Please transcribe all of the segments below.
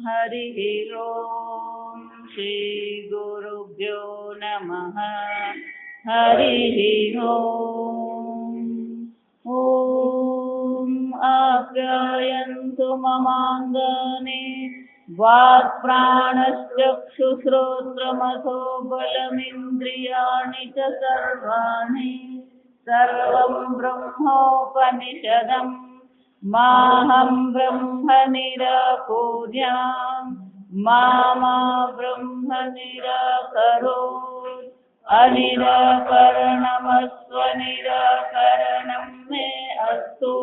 हरिः ओम श्री गुरुभ्यो नमः। हरिः ओम। ॐ आप्यायन्तु ममाङ्गानि वाक्प्राणश्चक्षुश्रोत्रमथो बलमिन्द्रियाणि च सर्वाणि सर्वं ब्रह्मोपनिषदम् माहं ब्रह्म निराकुर्यां मा ब्रह्म निराकरोत्। अनिराकरणमस्वनिराकरणं मे अस्तु।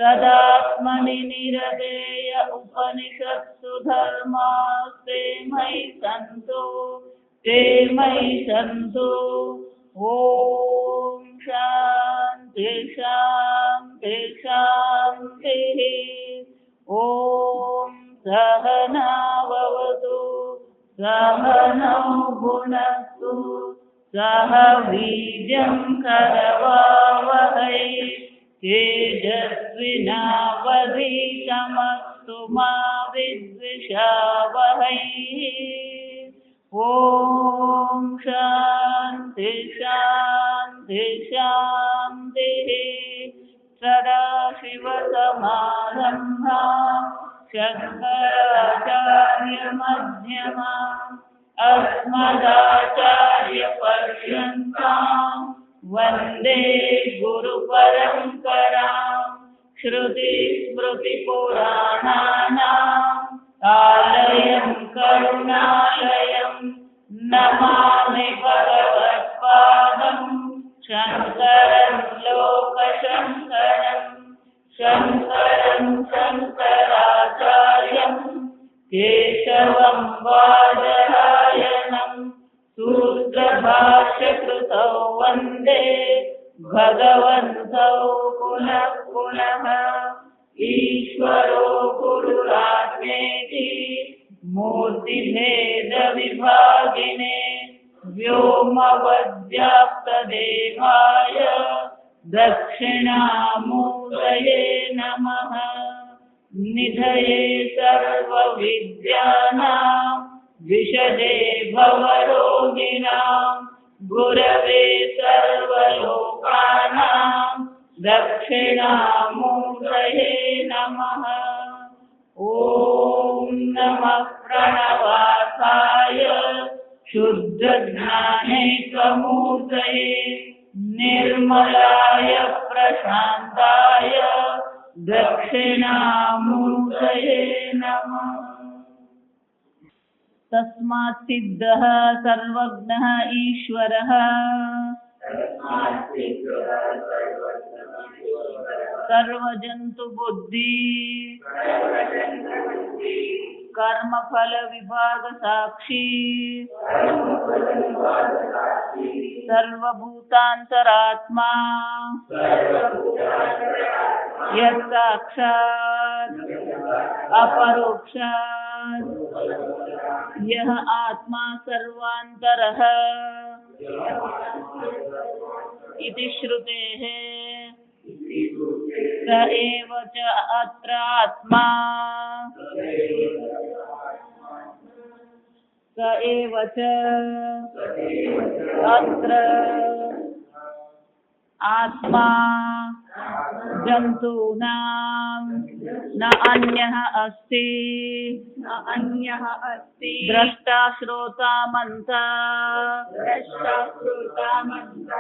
तदात्मनि निरतेय उपनिषत्सु धर्मास्ते मयि सन्तु ते मयि सन्तु। ॐ शान्ति शान्ति शान्तिः। ॐ सहनाववतु सहनौ भुनक्तु सह वीर्यं करवावहै तेजस्विनावधीतमस्तु मा विद्विषावहै। ॐ शान्ति शान्ति शान्तिः। सदाशिवसमारम्भां शङ्कराचार्यमध्यमाम् अस्मदाचार्यपर्यन्तां वन्दे गुरुपरम्पराम्। श्रुतिस्मृतिपुराणानाम् आलयं करुणालयं नमामि भगवत्पादं शङ्करं लोकशङ्करं शङ्करं शङ्कराचार्यं केशवं बादरायणं सूत्रभाष्यकृतौ वन्दे भगवन्तौ पुनः पुनः। ईश्वरो गुरुरात्मेति मूर्तिभेदविभागिने व्योमवद्व्याप्तदेहाय दक्षिणामूर्तये नमः। निधये सर्वविद्यानां विशदे भवरोगिणां गुरवे सर्वलोकानां दक्षिणामूर्तये नमः। ॐ नमः प्रणवासाय शुद्धज्ञानैकमूर्तये निर्मलाय प्रशान्ताय दक्षिणामूर्तये नमः। तस्मात् सिद्धः सर्वज्ञः ईश्वरः सर्वजन्तु बुद्धि कर्मफल विभाग साक्षी सर्वभूतांतरात्मा यत्साक्षात् अपरोक्षात् यः आत्मा सर्वान्तरः इति श्रुतेः स एव च अत्र आत्मा स एव च अत्र आत्मा जन्तूनां न अन्यः अस्ति द्रष्टा श्रोता मन्ता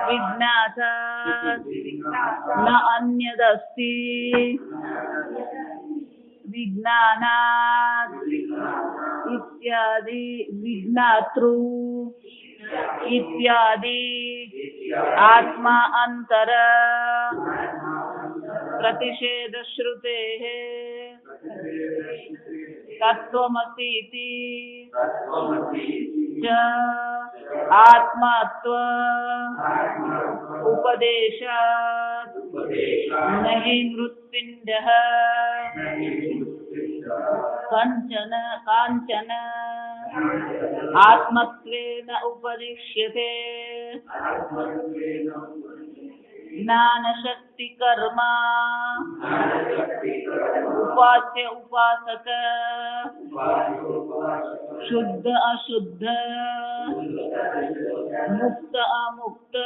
विज्ञाता न अन्यदस्ति विज्ञानात् इत्यादि विज्ञातृ इत्यादि आत्मा अंतर प्रतिषेध श्रुतेः तत्त्वमसीति च आत्मात्व उपदेशात् न हि मृत्पिण्डः काञ्चन आत्मत्वेन उपदिश्यते ज्ञानशक्ति कर्म उपास्य उपासक शुद्ध अशुद्ध मुक्त अमुक्त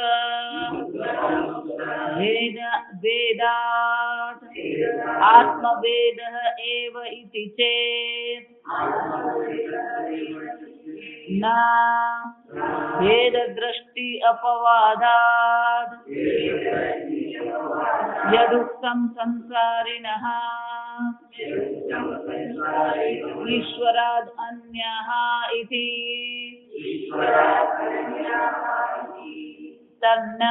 भेद भेदात् आत्मभेदः एव इति चेत् न भेददृष्टि अपवादात् यदुक्तं संसारिणः ईश्वराद् अन्यः इति तन्न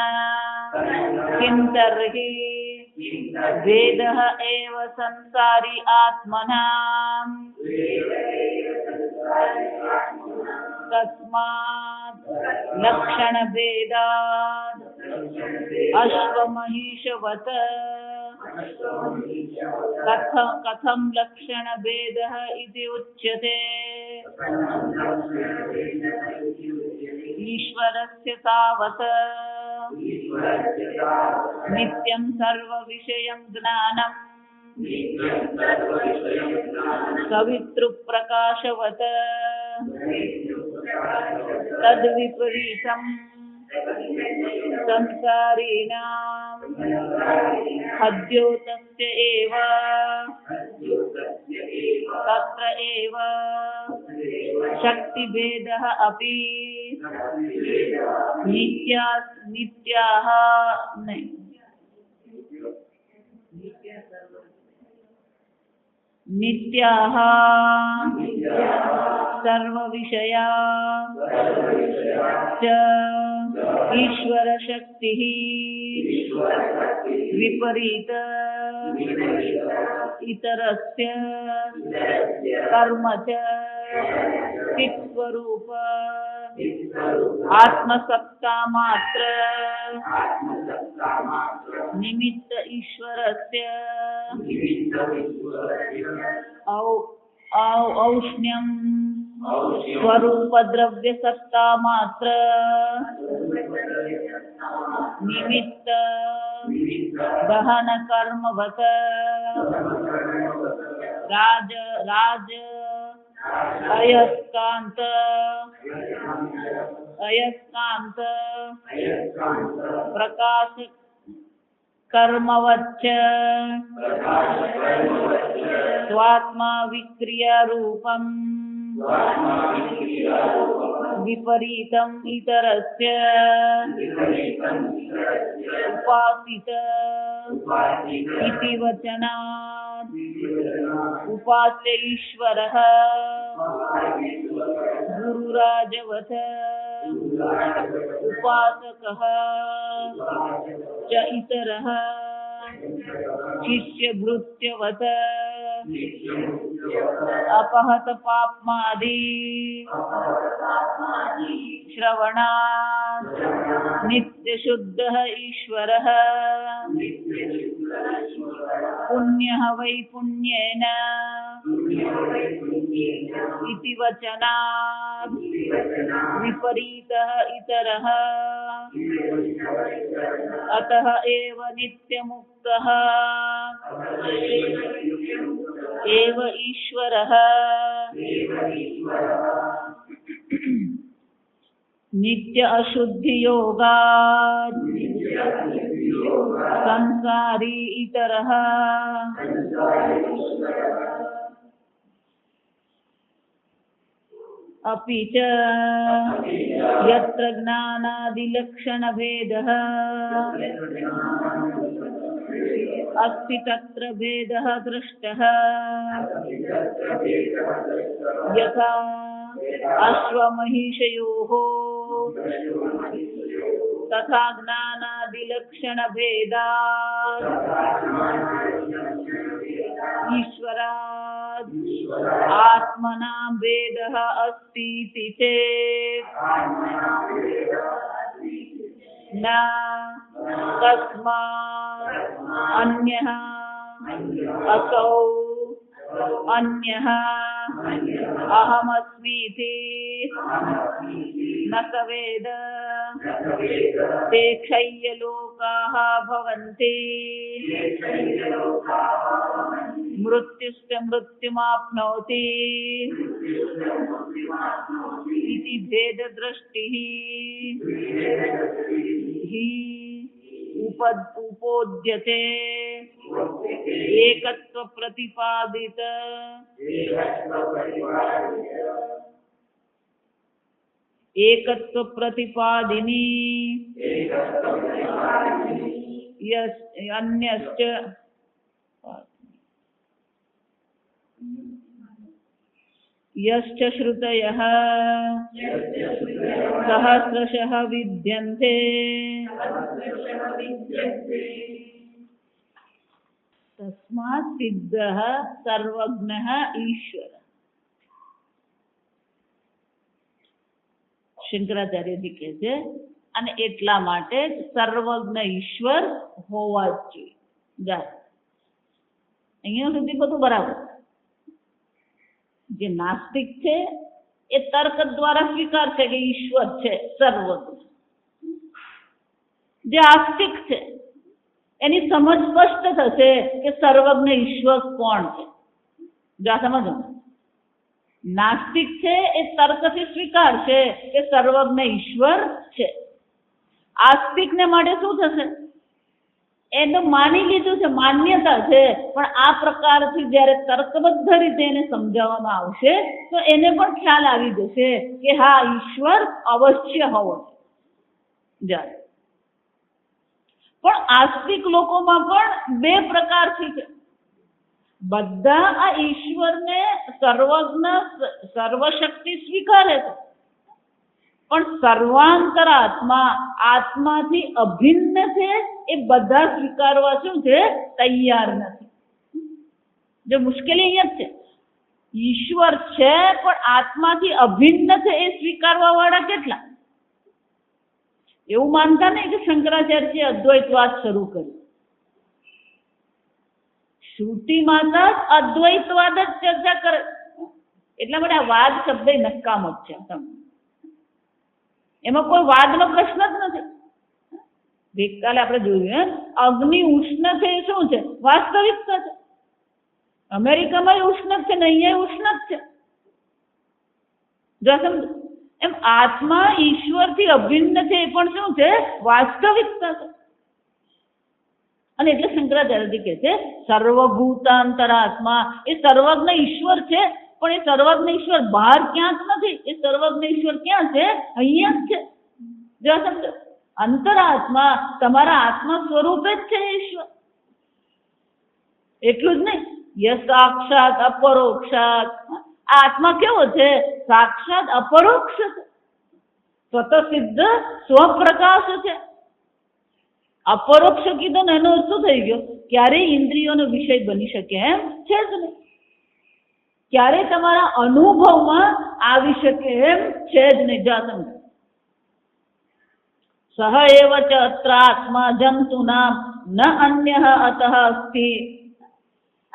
किं तर्हि भेदः एव संसारी आत्मनां तस्मात् लक्षणभेदात् अश्वमहिषवत् कथं लक्षणभेदः इति उच्यते। ईश्वरस्य तावत् नित्यं सर्वविषयं ज्ञानम् सवितृप्रकाशवत् तद्विपरीतं संसारिणां हद्योतस्य एव तत्र एव शक्तिभेदः अपि नित्याः नित्याः सर्वविषया च ईश्वरशक्तिः विपरीत इतरस्य कर्म च चित्स्वरूप आत्मसत्ता मात्र निमित्त ईश्वरस्य औष्ण्यं स्वरूप द्रव्य सत्ता मात्र निमित्त दहन कर्मवत राज अयस्कांत प्रकाश कर्मवच्च स्वात्मा विक्रिया रूपं विपरीतम् इतरस्य उपासित इति वचनात् उपास्य ईश्वरः गुरुराजवत् उपासकः च इतरः शिष्यभृत्यवत् अपहत पाप्मादि श्रवणात् नित्यशुद्धः ईश्वरः पुण्यः वै पुण्येन इति वचनात् विपरीतः इतरः अतः एव नित्यमुक्तः एव ईश्वरः नित्य अशुद्धि योगात् संसारी इतरः अपि च यत्र ज्ञानादिलक्षणभेदः अस्ति तत्र भेदः दृष्टः यथा अश्वमहिषयोः तथा ज्ञानादिलक्षणभेदात् ईश्वरात् आत्मनां भेदः अस्ति इति चेत् न तस्मात् अन्यः असौ अन्यः अहमस्मीति न स वेद તે ક્ષય્યલોકાः ભવन्ति મૃત્યુશ્ચ મૃત્યુમાપ્નોતિ इति भेददृष्टिः हि उपोद्यते एकत्व प्रतिपादित एकत्व प्रतिपादिनी अन्यश्च यश्च श्रुतयः सहस्रशः विद्यन्ते तस्मात् सिद्धः सर्वज्ञः ईश्वर। શંકરાચાર્યજી કહે છે અને એટલા માટે સર્વજ્ઞ ઈશ્વર હોવા જ જોઈએ. જાય અહીંયા સુધી બધું બરાબર. જે નાસ્તિક છે એ તર્ક દ્વારા સ્વીકાર છે કે ઈશ્વર છે સર્વજ્ઞ. જે આસ્તિક છે એની સમજ સ્પષ્ટ થશે કે સર્વજ્ઞ ઈશ્વર કોણ છે. જા સમજો. નાસ્તિક છે એ તર્કથી સ્વીકાર છે કે સર્વજ્ઞ ઈશ્વર છે. આસ્તિકને માટે શું થશે? એનું માની લીધું છે, માન્યતા છે, પણ આ પ્રકારથી જ્યારે તર્કબદ્ધ રીતે એને સમજાવવામાં આવશે તો એને પણ ખ્યાલ આવી જશે કે હા ઈશ્વર અવશ્ય હોવો છે. જ્યારે પણ આસ્તિક લોકોમાં પણ બે પ્રકારથી છે. બધા આ ઈશ્વરને સર્વજ્ઞ સર્વશક્તિ સ્વીકારે છે, પણ સર્વાંતર આત્મા આત્માથી અભિન્ન છે એ બધા સ્વીકારવા શું છે? તૈયાર નથી. જો મુશ્કેલી અહીંયા જ છે. ઈશ્વર છે પણ આત્માથી અભિન્ન છે એ સ્વીકારવા વાળા કેટલા? એવું માનતા નહીં કે શંકરાચાર્યએ અદ્વૈતવાદ શરૂ કર્યું. શ્રુતિમાં તો અદ્વૈતવાદ જ ચર્ચા કરે. એટલા માટે આ વાદ શબ્દ નકામો જ છે. એમાં કોઈ વાદનો પ્રશ્ન જ નથી. ગઈકાલે આપણે જોયું અગ્નિ ઉષ્ણ છે એ શું છે? વાસ્તવિકતા છે. અમેરિકામાં ઉષ્ણ છે ને અહીંયા ઉષ્ણ જ છે. જો સમજો એમ આત્મા ઈશ્વરથી અભિન્ન છે એ પણ શું છે? વાસ્તવિકતા છે. અને એટલે શંકરાચાર્યજી કહે છે સર્વભૂતાંતરાત્મા એ સર્વજ્ઞ ઈશ્વર છે, પણ એ સર્વજ્ઞ ઈશ્વર બહાર ક્યાંક નથી. એ સર્વજ્ઞ ઈશ્વર ક્યાં છે? અહીંયા જ છે. જો સમજો અંતરાત્મા તમારા આત્મા સ્વરૂપે જ છે ઈશ્વર. એટલું જ નહીં, યસ સાક્ષાત અપરોક્ષાત. આ આત્મા કેવો છે? સાક્ષાત અપરોક્ષ છે, સ્વતઃ સિદ્ધ સ્વપ્રકાશ છે. અપરોક્ષ કીધો ને એનો અર્થ શું થઈ ગયો? ક્યારેય ઇન્દ્રિયોનો વિષય બની શકે એમ છે જ નહીં. ક્યારેય તમારા અનુભવમાં આવી શકે એમ છે જ નહીં. જા સમજો સહ એવ ચ અત્ર આત્મા જંતુનામ ન અન્યઃ અતઃ અસ્તિ.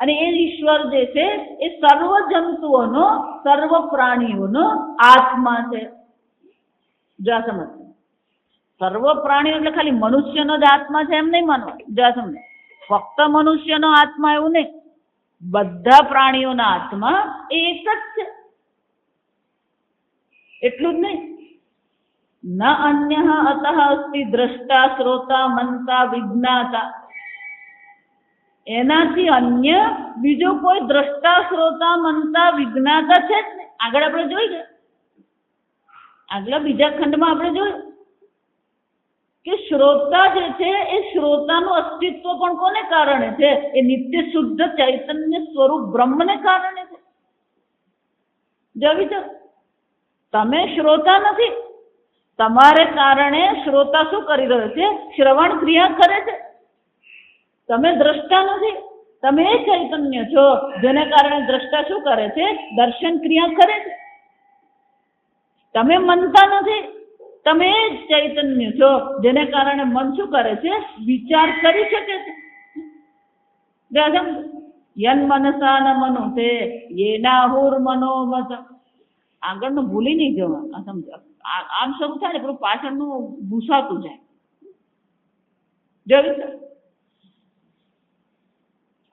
અને એ ઈશ્વર જે છે એ સર્વ જંતુઓનો સર્વ પ્રાણીઓનો આત્મા છે. જા સમજ સર્વ પ્રાણીઓ એટલે ખાલી મનુષ્યનો જ આત્મા છે એમ નહીં માનવા. જા સમજ ફક્ત મનુષ્યનો આત્મા એવું નહીં, બધા પ્રાણીઓના આત્મા એ એક જ છે. એટલું જ નહીં, ન અન્યઃ અતઃ અસ્તિ દ્રષ્ટા શ્રોતા મંતા વિજ્ઞાતા. એનાથી અન્ય બીજો કોઈ દ્રષ્ટા શ્રોતા મંતા વિજ્ઞાતા છે જ નહીં. આગળ આપણે જોઈ ગયા, આગલા બીજા ખંડમાં આપણે જોયું કે શ્રોતા જે છે એ શ્રોતાનું અસ્તિત્વ પણ કોને કારણે છે? એ નિત્ય શુદ્ધ ચૈતન્ય સ્વરૂપ બ્રહ્મને કારણે છે. જો વિચાર, તમે શ્રોતા નથી, તમારે કારણે શ્રોતા શું કરી રહ્યો છે? શ્રવણ ક્રિયા કરે છે. તમે દ્રષ્ટા નથી, તમે એ ચૈતન્ય છો જેને કારણે દ્રષ્ટા શું કરે છે? દર્શન ક્રિયા કરે છે. તમે મનતા નથી, તમે એ જ ચૈતન્ય છો જેને કારણે મન શું કરે છે? વિચાર કરી શકે છે. યન મનસા ન મનુતે યેનાહુર મનોમત. આગળનું ભૂલી નહીં જવા. આ સમજાવ આમ શરૂ થાય ને પેલું પાછળનું ભૂસાતું જાય. જોયું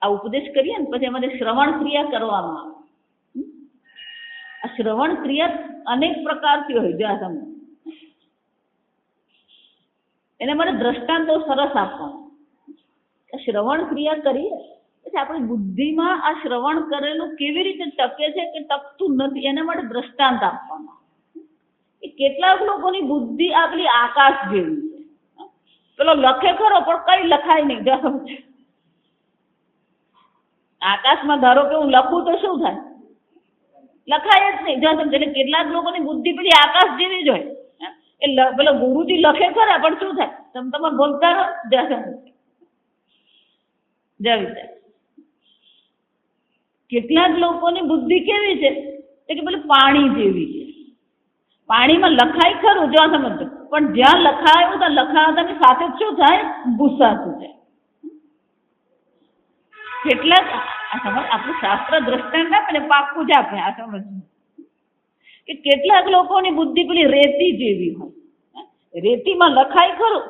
આ ઉપદેશ કરીએ ને પછી અમારે શ્રવણ ક્રિયા કરવામાં આવે. આ શ્રવણ ક્રિયા અનેક પ્રકારથી હોય. જો આ તમને એને મને દ્રષ્ટાંતો સરસ આપવાનું. શ્રવણ ક્રિયા કરીએ પછી આપણી બુદ્ધિમાં આ શ્રવણ કરેલું કેવી રીતે ટકે છે કે ટકતું નથી એના માટે દ્રષ્ટાંત આપવાનું. એ કેટલાક લોકોની બુદ્ધિ આપણી આકાશ જેવી છે. પેલો લખે ખરો પણ કઈ લખાય નહીં. જો આકાશમાં ધારો કે હું લખું તો શું થાય? લખાય જ નહીં. જો સમજે એટલે કેટલાક લોકોની બુદ્ધિ પેલી આકાશ જેવી જ હોય. એ પેલો ગુરુજી લખે ખરા પણ શું થાય? તમે બોલતા રહો. કેટલાક લોકોની બુદ્ધિ કેવી છે કે પેલું પાણી જેવી છે. પાણીમાં લખાય ખરું જો સમજો પણ જ્યાં લખાયું ત્યાં લખાતાની સાથે જ શું થાય? ભૂસાતું જાય. કેટલાક આપણું શાસ્ત્ર દ્રષ્ટાંત આપે ને પાકું જ આપે. આ સમજ કે કેટલાક લોકોની બુદ્ધિ પેલી રેતી જેવી હોય. રેતીમાં લખાય ખરું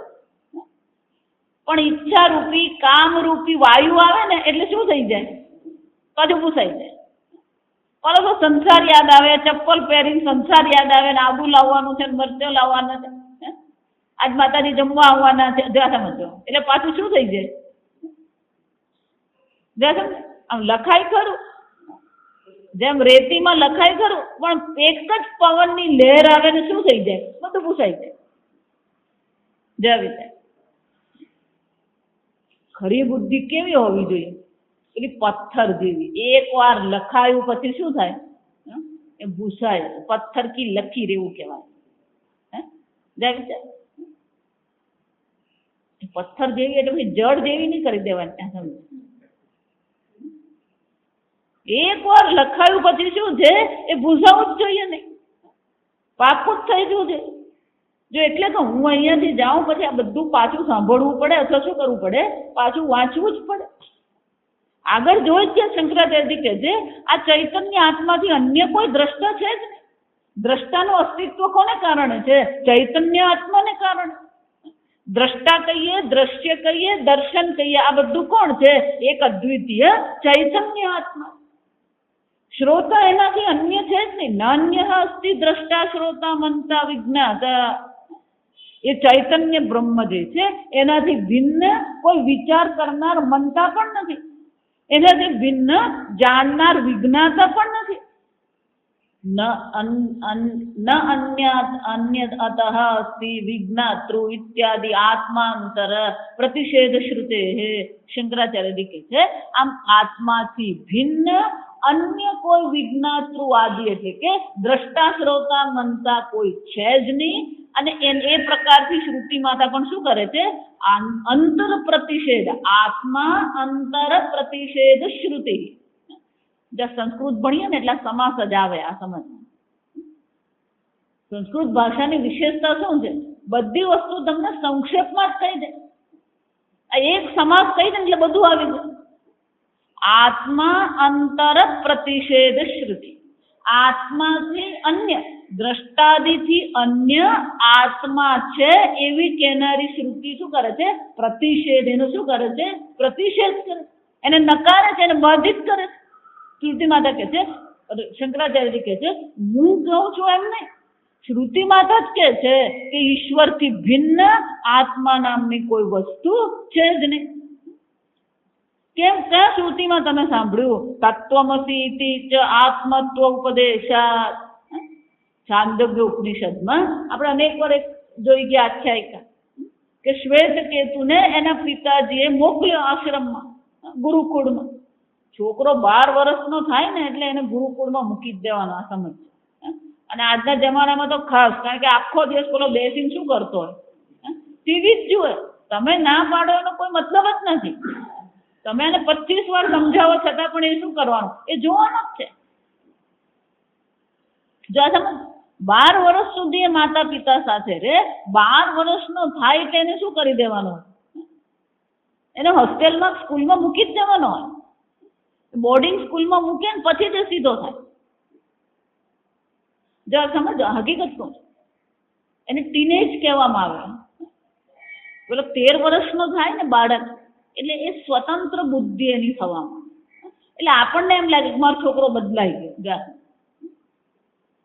પણ ઈચ્છા રૂપી કામ રૂપી વાયુ આવે ને એટલે શું થઈ જાય? પાછું પૂછાઈ જાય. બરોબર. સંસાર યાદ આવે, ચપ્પલ પહેરીને સંસાર યાદ આવે ને આબુ લાવવાનું છે, મરચો લાવવાના છે, આજ માતાજી જમવા આવવાના છે. સમજો એટલે પાછું શું થઈ જાય? આમ લખાય ખરું જેમ રેતીમાં લખાય ખરું પણ એક જ પવનની લહેર આવે ને શું થઈ જાય? બધું પૂછાઈ જાય. ખરી બુદ્ધિ કેવી હોવી જોઈએ? પેલી પથ્થર જેવી. એક વાર લખાયું પછી શું થાય? એ ભૂસાય. પથ્થર કી લખી રહેવું કહેવાય. પથ્થર જેવી એટલે પછી જડ જેવી નહીં કરી દેવાની. સમજ એક વાર લખાયું પછી શું છે? એ ભૂસાવું જ જોઈએ નહીં. પાકું જ થઈ જવું છે. જો એટલે તો હું અહીંયાથી જાઉં પછી આ બધું પાછું સાંભળવું પડે અથવા શું કરવું પડે? પાછું વાંચવું જ પડે. આગળ જોઈ જ છે શંકરાચાર્યજી કહે છે આ ચૈતન્ય આત્માથી અન્ય કોઈ દ્રષ્ટા છે જ નહીં. દ્રષ્ટાનું અસ્તિત્વ કોને કારણે છે? ચૈતન્ય આત્માને કારણે. દ્રષ્ટા કહીએ, દ્રશ્ય કહીએ, દર્શન કહીએ, આ બધું કોણ છે? એક અદ્વિતીય ચૈતન્ય આત્મા. શ્રોતા એનાથી અન્ય છે જ નહીં. નાન્ય અસ્તિ દ્રષ્ટા શ્રોતા મનતા વિજ્ઞાતા. એ ચૈતન્ય બ્રહ્મ જે છે એનાથી ભિન્ન કોઈ વિચાર કરનાર મનતા પણ નથી. એનાથી ભિન્ન જાણનાર વિજ્ઞાતા પણ નથી. ન અન્ય અતઃ અસ્તિ વિજ્ઞાતૃ ઇત્યાદિ આત્માંતર પ્રતિષેધ શ્રુતે. શંકરાચાર્યજી કહે છે આમ આત્માથી ભિન્ન અન્ય કોઈ વિજ્ઞાતૃ આદિ એટલે કે દ્રષ્ટા શ્રોતા મનતા કોઈ છે જ નહીં. અને એ પ્રકારથી શ્રુતિ માતા પણ શું કરે છે? અંતર પ્રતિષેધ. આત્મા અંતર પ્રતિષેધ શ્રુતિ. જ્યાં સંસ્કૃત ભણીએ ને એટલા સમાસ જ આવે. આ સમજ સંસ્કૃત ભાષાની વિશેષતા શું છે? બધી વસ્તુ તમને સંક્ષેપમાં જ કહી દે. એક સમાસ કહી દે એટલે બધું આવી જાય. આત્મા અંતર પ્રતિષેધ શ્રુતિ. આત્માથી અન્ય, દ્રષ્ટાદિથી અન્ય આત્મા છે એવી કહેનારી શ્રુતિ શું કરે છે? પ્રતિષેધ. એનો શું કરે છે? પ્રતિષેધ કરે. એને નકારે છે, એને બાધિત કરે છે. શ્રુતિ માતા કહે છે, શંકરાચાર્યજી કહે છે હું કહું છું એમ નહીં. શ્રુતિ માતા જ કહે છે કે ઈશ્વરથી ભિન્ન આત્મા નામની કોઈ વસ્તુ છે જ નહીં. કેમ? કયા શ્રુતિમાં તમે સાંભળ્યું? તત્વમસી ઇતિ ચ આત્મત્વ ઉપદેશાત. છાંદોગ્ય ઉપનિષદમાં આપણે અનેક વાર જોઈ ગયા આખ્યાયિકા કે શ્વેત કેતુને એના પિતાજીએ મોકલ્યો આશ્રમમાં, ગુરુકુળમાં. છોકરો 12 વર્ષનો થાય ને એટલે એને ગુરુકુળમાં મૂકી જ દેવાનો. આ સમજ. અને આજના જમાનામાં તો ખાસ, કારણ કે આખો દિવસ પેલો બેસીને શું કરતો હોય? ટીવી જ જુએ. તમે ના પાડો એનો કોઈ મતલબ જ નથી. તમે એને 25 વાર સમજાવો છતાં પણ એ શું કરવાનું? એ જોવાનું જ છે. જો આ સમજ 12 વર્ષ સુધી એ માતા પિતા સાથે રે. 12 વર્ષનો થાય એટલે એને શું કરી દેવાનો? એને હોસ્ટેલમાં, સ્કૂલમાં મૂકી જ દેવાનો હોય. બોર્ડિંગ સ્કૂલમાં મૂકે ને પછી તે સીધો થાય. જો સમજો હકીકત કહું. એને ટીનેજ કહેવામાં આવે. પેલો 13 વર્ષનો થાય ને બાળક, એટલે એ સ્વતંત્ર બુદ્ધિ એની થવામાં. એટલે આપણને એમ લાગે કે મારો છોકરો બદલાઈ ગયો. જા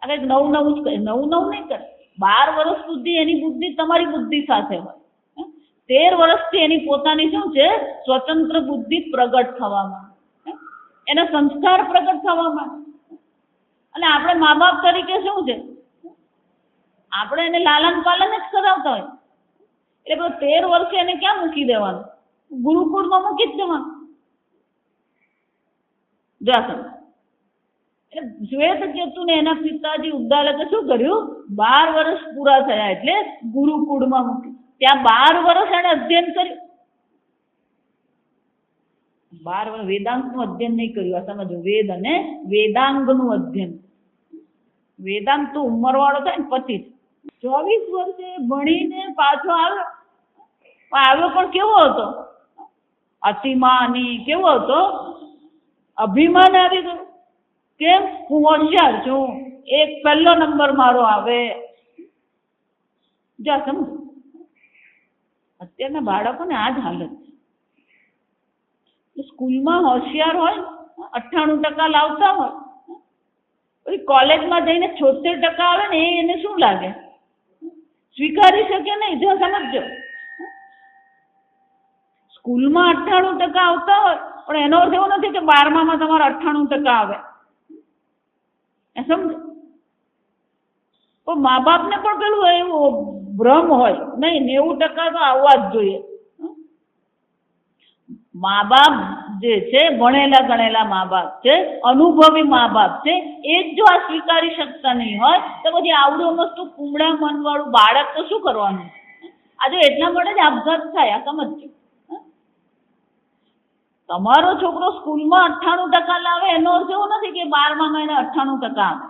આ કંઈક નવું નવું જ કરે, નવું નવું નહીં કરે. 12 વર્ષ સુધી એની બુદ્ધિ તમારી બુદ્ધિ સાથે હોય. 13 વર્ષથી એની પોતાની શું છે, સ્વતંત્ર બુદ્ધિ પ્રગટ થવામાં, એના સંસ્કાર પ્રગટ થવામાં. અને આપણે મા બાપ તરીકે શું છે, આપણે એને લાલન પાલન જ કરાવતા હોય. એટલે 13 વર્ષે એને ક્યાં મૂકી દેવાનું? ગુરુકુળમાં મૂકી જ દેવાનું. જાસમ એટલે શ્વેતકેતુ ને એના પિતાજી ઉદ્દાલકે શું કર્યું? 12 વર્ષ પૂરા થયા એટલે ગુરુકુળમાં મૂકી. ત્યાં 12 વર્ષ એને અધ્યયન કર્યું. 12 વર્ષ વેદાંતનું અધ્યયન નહીં કર્યું. આ સમજો, વેદ અને વેદાંગનું અધ્યયન. વેદાંત તો ઉંમરવાળો થાય ને પછી 24 વર્ષે ભણીને પાછો આવ્યો પણ કેવો હતો? અતિમાની. કેવો હતો? અભિમાન આવી ગયું. કેમ? હું હોશિયાર છું, એક પહેલો નંબર મારો આવે. જા સમજો, અત્યારના બાળકોને આ જ હાલત છે. સ્કૂલમાં હોશિયાર હોય, 98% લાવતા હોય, પછી કોલેજમાં જઈને 76% આવે ને, એને શું લાગે? સ્વીકારી શકે નહીં. જો સમજો, સ્કૂલમાં 98% આવતા હોય, પણ એનો અર્થ એવો નથી કે 12માં તમારે 98% આવે. સમજો. પણ મા બાપને પણ પેલું એવો ભ્રમ હોય, નહીં 90% તો આવવા જ જોઈએ. મા બાપ જે છે, ભણેલા ગણેલા મા બાપ છે, અનુભવી મા બાપ છે, એ જ જો આ સ્વીકારી શકતા નહીં હોય તો પછી આવડું મસ્ત કુમળા મનવાળું બાળક તો શું કરવાનું? આજે એટલા માટે જ આપઘાત થાય. આ સમજો, તમારો છોકરો સ્કૂલમાં 98% લાવે એનો અર્થ એવો નથી કે 12માં એને 98% આવે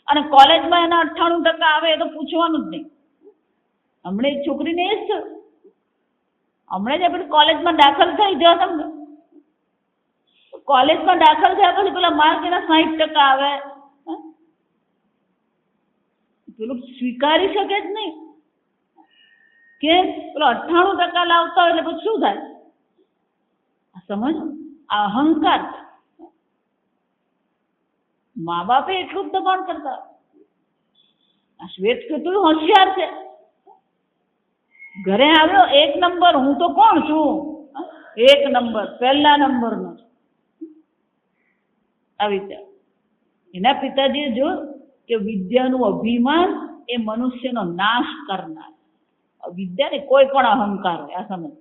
અને કોલેજમાં એના 98% આવે. એ તો પૂછવાનું જ નહીં. હમણાં એક છોકરીને એ જ થયું. હમણાં જ આપણે કોલેજમાં દાખલ થઈ જવા, તમને કોલેજમાં દાખલ થયા પછી પેલા માર્ક એના 60% આવે. પેલું સ્વીકારી શકે જ નહીં. કેમ? પેલો 98% લાવતા હોય એટલે પછી શું થાય? સમજ, અહંકાર. મા બાપે એટલું જ દબાણ કરતા. આ શ્વેતકેતુ હોશિયાર છે. ઘરે આવ્યો 1 નંબર, હું તો કોણ છું? 1 નંબર, પહેલા નંબરનો. આવી રીતે એના પિતાજીએ જોયું કે વિદ્યાનું અભિમાન એ મનુષ્યનો નાશ કરનાર. વિદ્યાને કોઈ પણ અહંકાર હોય. આ સમજ,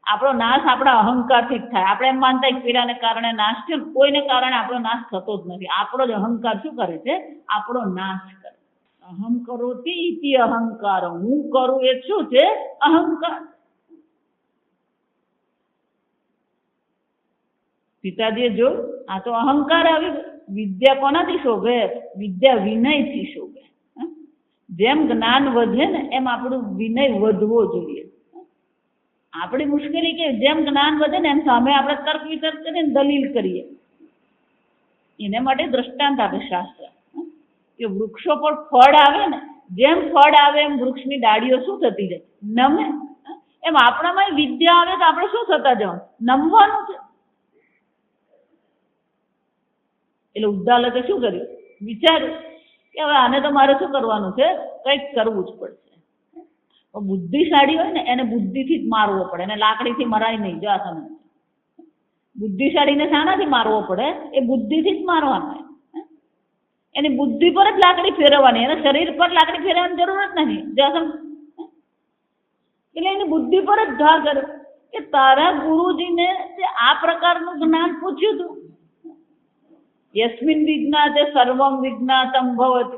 આપણો નાશ આપણા અહંકારથી જ થાય. આપણે એમ માનતા કે પીડાને કારણે નાશ થયો, કોઈને કારણે આપણો નાશ થતો જ નથી. આપણો જ અહંકાર શું કરે છે? આપણો નાશ કરે. અહમ કરોતિ ઇતિ અહંકાર. હું કરું એ શું છે? અહંકાર. પિતાજીએ જોયું આ તો અહંકાર આવી ગયો. વિદ્યા કોનાથી શોભે? વિદ્યા વિનયથી શોભે. જેમ જ્ઞાન વધે ને એમ આપણું વિનય વધવો જોઈએ. આપણી મુશ્કેલી કે જેમ જ્ઞાન વધે ને એમ સામે આપણે તર્ક વિતર્ક કરીને દલીલ કરીએ. એને માટે દ્રષ્ટાંત આપે શાસ્ત્ર કે વૃક્ષો પર ફળ આવે ને, જેમ ફળ આવે એમ વૃક્ષની ડાળીઓ શું થતી જાય? નમે. એમ આપણામાં વિદ્યા આવે તો આપણે શું થતા જવાનું? નમવાનું છે. એટલે ઉદ્દાલકે શું કર્યું? વિચાર્યું કે હવે આને તો મારે શું કરવાનું છે? કંઈક કરવું જ પડશે. બુદ્ધિશાળી હોય ને એને બુદ્ધિથી જ મારવો પડે, એને લાકડીથી મરાય નહીં. જો આ સમજ, બુદ્ધિશાળીને શાનાથી મારવો પડે? એ બુદ્ધિથી જ મારવાનો. એની બુદ્ધિ પર જ લાકડી ફેરવવાની, એના શરીર પર લાકડી ફેરવવાની જરૂર જ નથી. જો સમજ, એટલે એની બુદ્ધિ પર જ ઘા કર્યો કે તારા ગુરુજીને આ પ્રકારનું જ્ઞાન પૂછ્યું હતું. યસ્મિન વિજ્ઞાતે સર્વમ વિજ્ઞાતમ ભવતિ.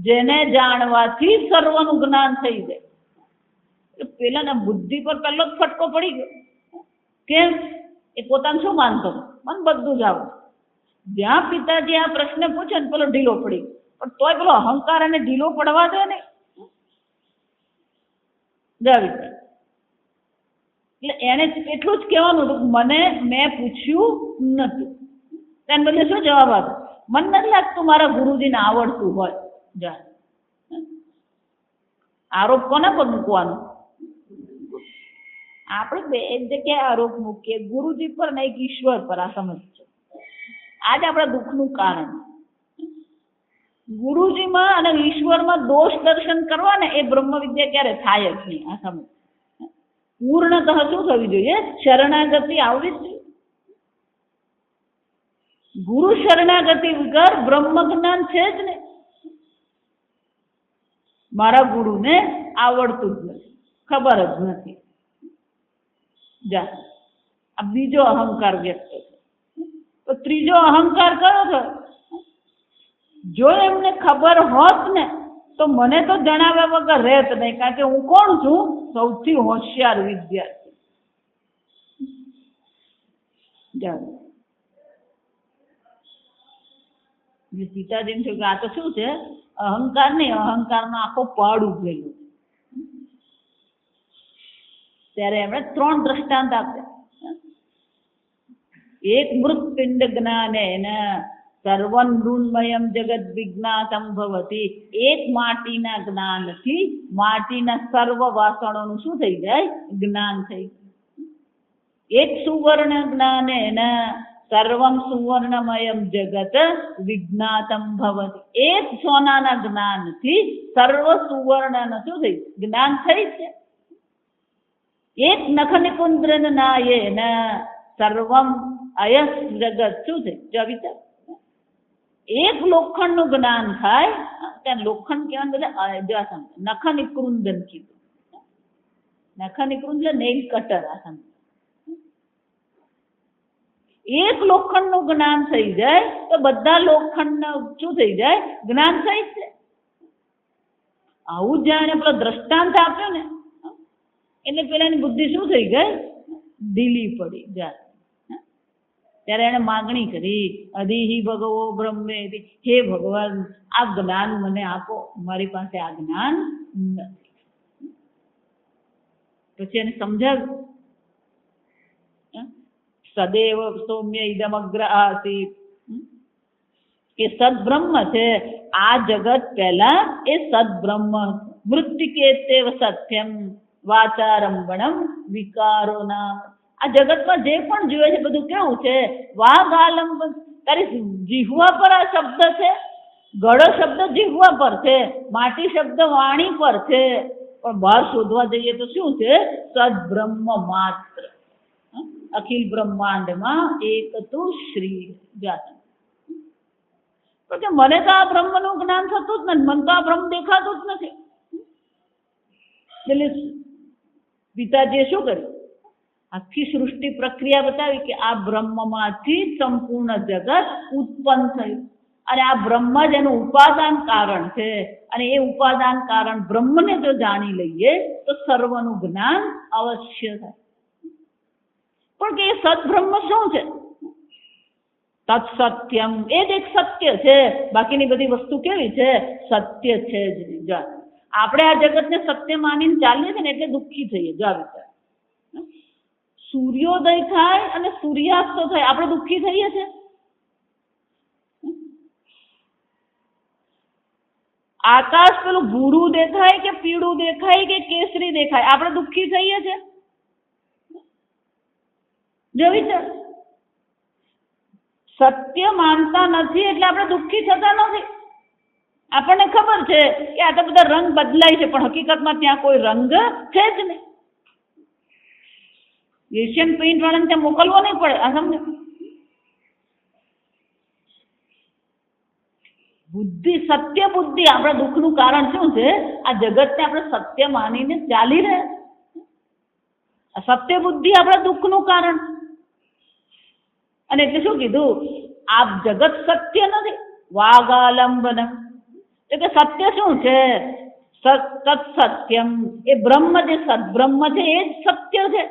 જેને જાણવાથી સર્વનું જ્ઞાન થઈ જાય. પેલાના બુદ્ધિ પર પહેલો જ ફટકો પડી ગયો. કેમ? એ પોતાને શું માનતો? મને બધું જ આવડે. જ્યાં પિતાજી આ પ્રશ્ન પૂછે ને પેલો ઢીલો પડી ગયો. પણ તોય પેલો અહંકાર એને ઢીલો પડવા દે ને. એટલે એને એટલું જ કહેવાનું હતું, મને મેં પૂછ્યું નથી. તેને બદલે શું જવાબ આપ્યો? મને નથી લાગતું મારા ગુરુજીને આવડતું હોય. જા આરોપ કોના પર મૂકવાનો? આપણે બે જગ્યાએ આરોપ મૂકીએ, ગુરુજી પર ને એક ઈશ્વર પર. આ સમજ છે. આજ આપણા દુઃખનું કારણ. ગુરુજીમાં અને ઈશ્વરમાં દોષ દર્શન કરવા ને એ બ્રહ્મ વિદ્યા ક્યારે થાય જ નહીં. આ સમજ. પૂર્ણતઃ શું થવી જોઈએ? શરણાગતિ આવવી જ જોઈએ. ગુરુ શરણાગતિ વગર બ્રહ્મ જ્ઞાન છે જ નહીં. મારા ગુરુને આવડતું જ નથી, ખબર જ નથી. જા, આ બીજો અહંકાર વ્યક્ત છે. તો ત્રીજો અહંકાર કયો થયો? જો એમને ખબર હોત ને તો મને તો જણાવ્યા વગર રહેત નહીં, કારણ કે હું કોણ છું? સૌથી હોશિયાર વિદ્યાર્થી. પિતાજીને થયું કે આ તો શું છે? અહંકાર નહીં, અહંકારનો આખો પહાડ ઉભેલો. ત્યારે એમણે 3 દ્રષ્ટાંત આપ્યા. એક મૃતપિંડ જ્ઞાનેન સર્વં મૃન્મયમ જગત વિજ્ઞાતમ ભવતી. એક માટીના જ્ઞાનથી માટીના સર્વ વાસણોનું શું થઈ જાય? જ્ઞાન થઈ જાય. એક સુવર્ણ જ્ઞાનેન સર્વમ સુવર્ણમયમ જગત વિજ્ઞાતમ ભવતી. એક સોનાના જ્ઞાનથી સર્વ સુવર્ણનું શું થઈ? જ્ઞાન થઈ છે. એક નખ નિકુંદ્રન નાયેન સર્વમ અયસ જગત શું છે? જો વિચાર. એક લોખંડનું જ્ઞાન થાય, ત્યાં લોખંડ કહેવાનું બધા નખ નિકૃંદન કીધું. નખ નિકૃંદન નેલ કટર. આ એક લોખંડનું જ્ઞાન થઈ જાય તો બધા લોખંડનું શું થઈ જાય? જ્ઞાન થઈ છે. આવું જાણે પેલો દ્રષ્ટાંત આપ્યો ને એટલે પેલાની બુદ્ધિ શું થઈ ગઈ? ઢીલી પડી જાય. ત્યારે એને માગણી કરી, અધિહિ ભગવો બ્રહ્મેતિ. હે ભગવાન, આ જ્ઞાન મને આપો, મારી પાસે આ જ્ઞાન નથી. પછી એને સમજાવ્યું, સદૈવ સૌમ્ય ઇદમગ્ર આસીત. એ સદબ્રહ્મ છે. આ જગત પહેલા એ સદબ્રહ્મ. મૃત્તિકેતેવ સત્યમ વાચારંભણમ વિકારો નામ. આ જગતમાં જે પણ જોઈએ છે બધું કેવું છે? વાગાલંબ. તારી જીહવા પર આ શબ્દ છે, ગળો શબ્દ જીહવા પર છે, માટી શબ્દ વાણી પર છે, પણ બહાર શોધવા જઈએ તો શું છે? સદબ્રહ્મ માત્ર. અખિલ બ્રહ્માંડમાં એક તો શ્રી જાત. મને તો આ બ્રહ્મનું જ્ઞાન થતું જ નથી, મને તો આ બ્રહ્મ દેખાતું જ નથી. એટલે પિતાજીએ શું કર્યું? આખી સૃષ્ટિ પ્રક્રિયા બતાવી કે આ બ્રહ્મમાંથી સંપૂર્ણ જગત ઉત્પન્ન થયું અને આ બ્રહ્મ જ એનું ઉપાદાન કારણ છે. અને એ ઉપાદાન કારણ બ્રહ્મને જો જાણી લઈએ તો સર્વનું જ્ઞાન અવશ્ય થાય. પણ કે એ સદબ્રહ્મ શું છે? તત્સત્યમ. એ જ એક સત્ય છે. બાકીની બધી વસ્તુ કેવી છે? સત્ય છે જ નહીં. આપણે આ જગતને સત્ય માનીને ચાલીએ છીએ ને એટલે દુઃખી થઈએ. જો વિચાર, સૂર્યોદય થાય અને સૂર્યાસ્ત થાય, આપણે દુઃખી થઈએ છીએ. આકાશ પેલું ભૂરું દેખાય કે પીળું દેખાય કે કેસરી દેખાય, આપણે દુઃખી થઈએ છીએ. જો વિચાર, સત્ય માનતા નથી એટલે આપણે દુઃખી થતા નથી. આપણને ખબર છે કે આ તો બધા રંગ બદલાય છે, પણ હકીકતમાં ત્યાં કોઈ રંગ છે જ નહીં. એશિયન પેઇન્ટ વાળાને ત્યાં મોકલવો નહીં પડે. આ સમજો. બુદ્ધિ, સત્ય બુદ્ધિ આપણા દુઃખનું કારણ શું છે? આ જગતને આપણે સત્ય માનીને ચાલી રહ્યા. સત્ય બુદ્ધિ આપણા દુઃખનું કારણ. અને એટલે શું કીધું? આ જગત સત્ય નથી. વાગાલંબન. એટલે સત્ય શું છે? તત્સત્યમ. એ બ્રહ્મ જે સદબ્રહ્મ છે એ જ સત્ય છે.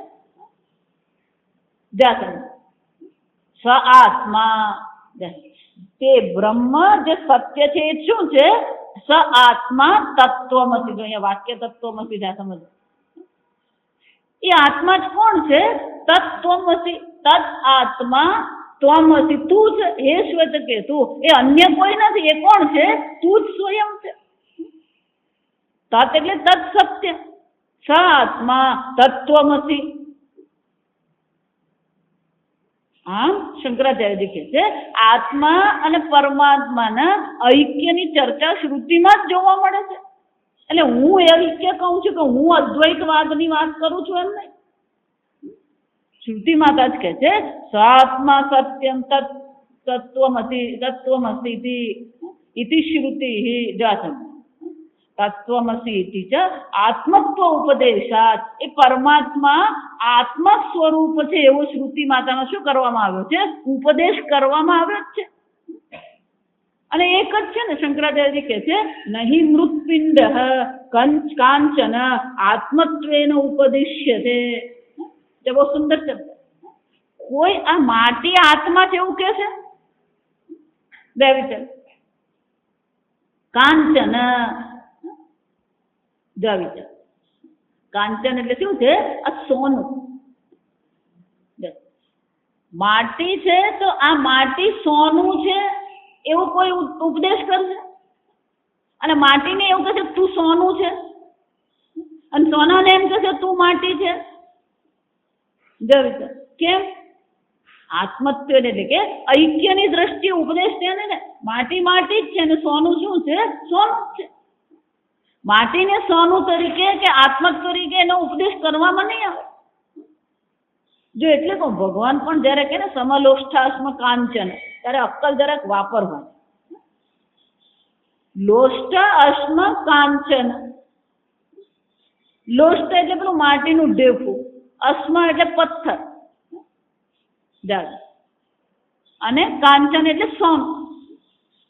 સ આત્મા. તે બ્રહ્મ જે સત્ય છે એ શું છે? સ આત્મા તત્વમસી. જો અહીંયા વાક્ય તત્વમસી ત્યાં સમજ. એ આત્મા જ કોણ છે? તત્વમસી. તદ આત્મા ત્વમસી. તું છે. હે શ્વેત કે તું, એ અન્ય કોઈ નથી. એ કોણ છે? તું જ સ્વયં છે. તત એટલે તત્ સત્ય, સ આત્મા તત્વમસી. આમ શંકરાચાર્યજી કહે છે આત્મા અને પરમાત્માના ઐક્યની ચર્ચા શ્રુતિમાં જ જોવા મળે છે. એટલે હું ઐક્ય કહું છું કે હું અદ્વૈતવાદની વાત કરું છું એમ નહીં. શ્રુતિ માતા જ કહે છે સાત્મા સત્યમ તત્વમસી ઇતિ શ્રુતિ જાતમ તત્વમસી ઇતિ ચ આત્મત્વ ઉપદેશાત. એ પરમાત્મા આત્મા સ્વરૂપ છે એવો શ્રુતિ માતાનો શું કરવામાં આવ્યો છે? ઉપદેશ કરવામાં આવ્યો જ છે. અને એક જ છે ને શંકરાચાર્યજી કહે છે નહીં મૃત્પિંડ કાંચન આત્મત્વેન ઉપદિશ્યતે. તે બહુ સુંદર શબ્દ. કોઈ આ માટી આત્મા છે એવું કે છે? બે વિચાર. કાંચન જો વિચાર. કાંચન એટલે શું છે? આ સોનું. માટી છે તો આ માટી સોનું છે એવો કોઈ ઉપદેશ કરશે? અને માટીને એવું કહેશે તું સોનું છે, અને સોનાને એમ કહેશે તું માટી છે. જો વિચાર. કેમ? આત્મત્વ એટલે કે ઐક્યની દ્રષ્ટિએ ઉપદેશ છે ને. માટી માટી જ છે ને સોનું શું છે? સોનું જ છે. માટીને સોનું તરીકે કે આત્મા તરીકે એનો ઉપદેશ કરવામાં નહીં આવે. જો એટલે કહું ભગવાન પણ જયારે કે ને સમલોષ્ઠાસ્મ કાંચન ત્યારે અક્કલ જરાક વાપરવા. લોષ્ટ અશ્મ કાંચન. લોષ્ટ એટલે પેલું માટીનું ઢેફું, અશ્મ એટલે પથ્થર, અને કાંચન એટલે સોનું.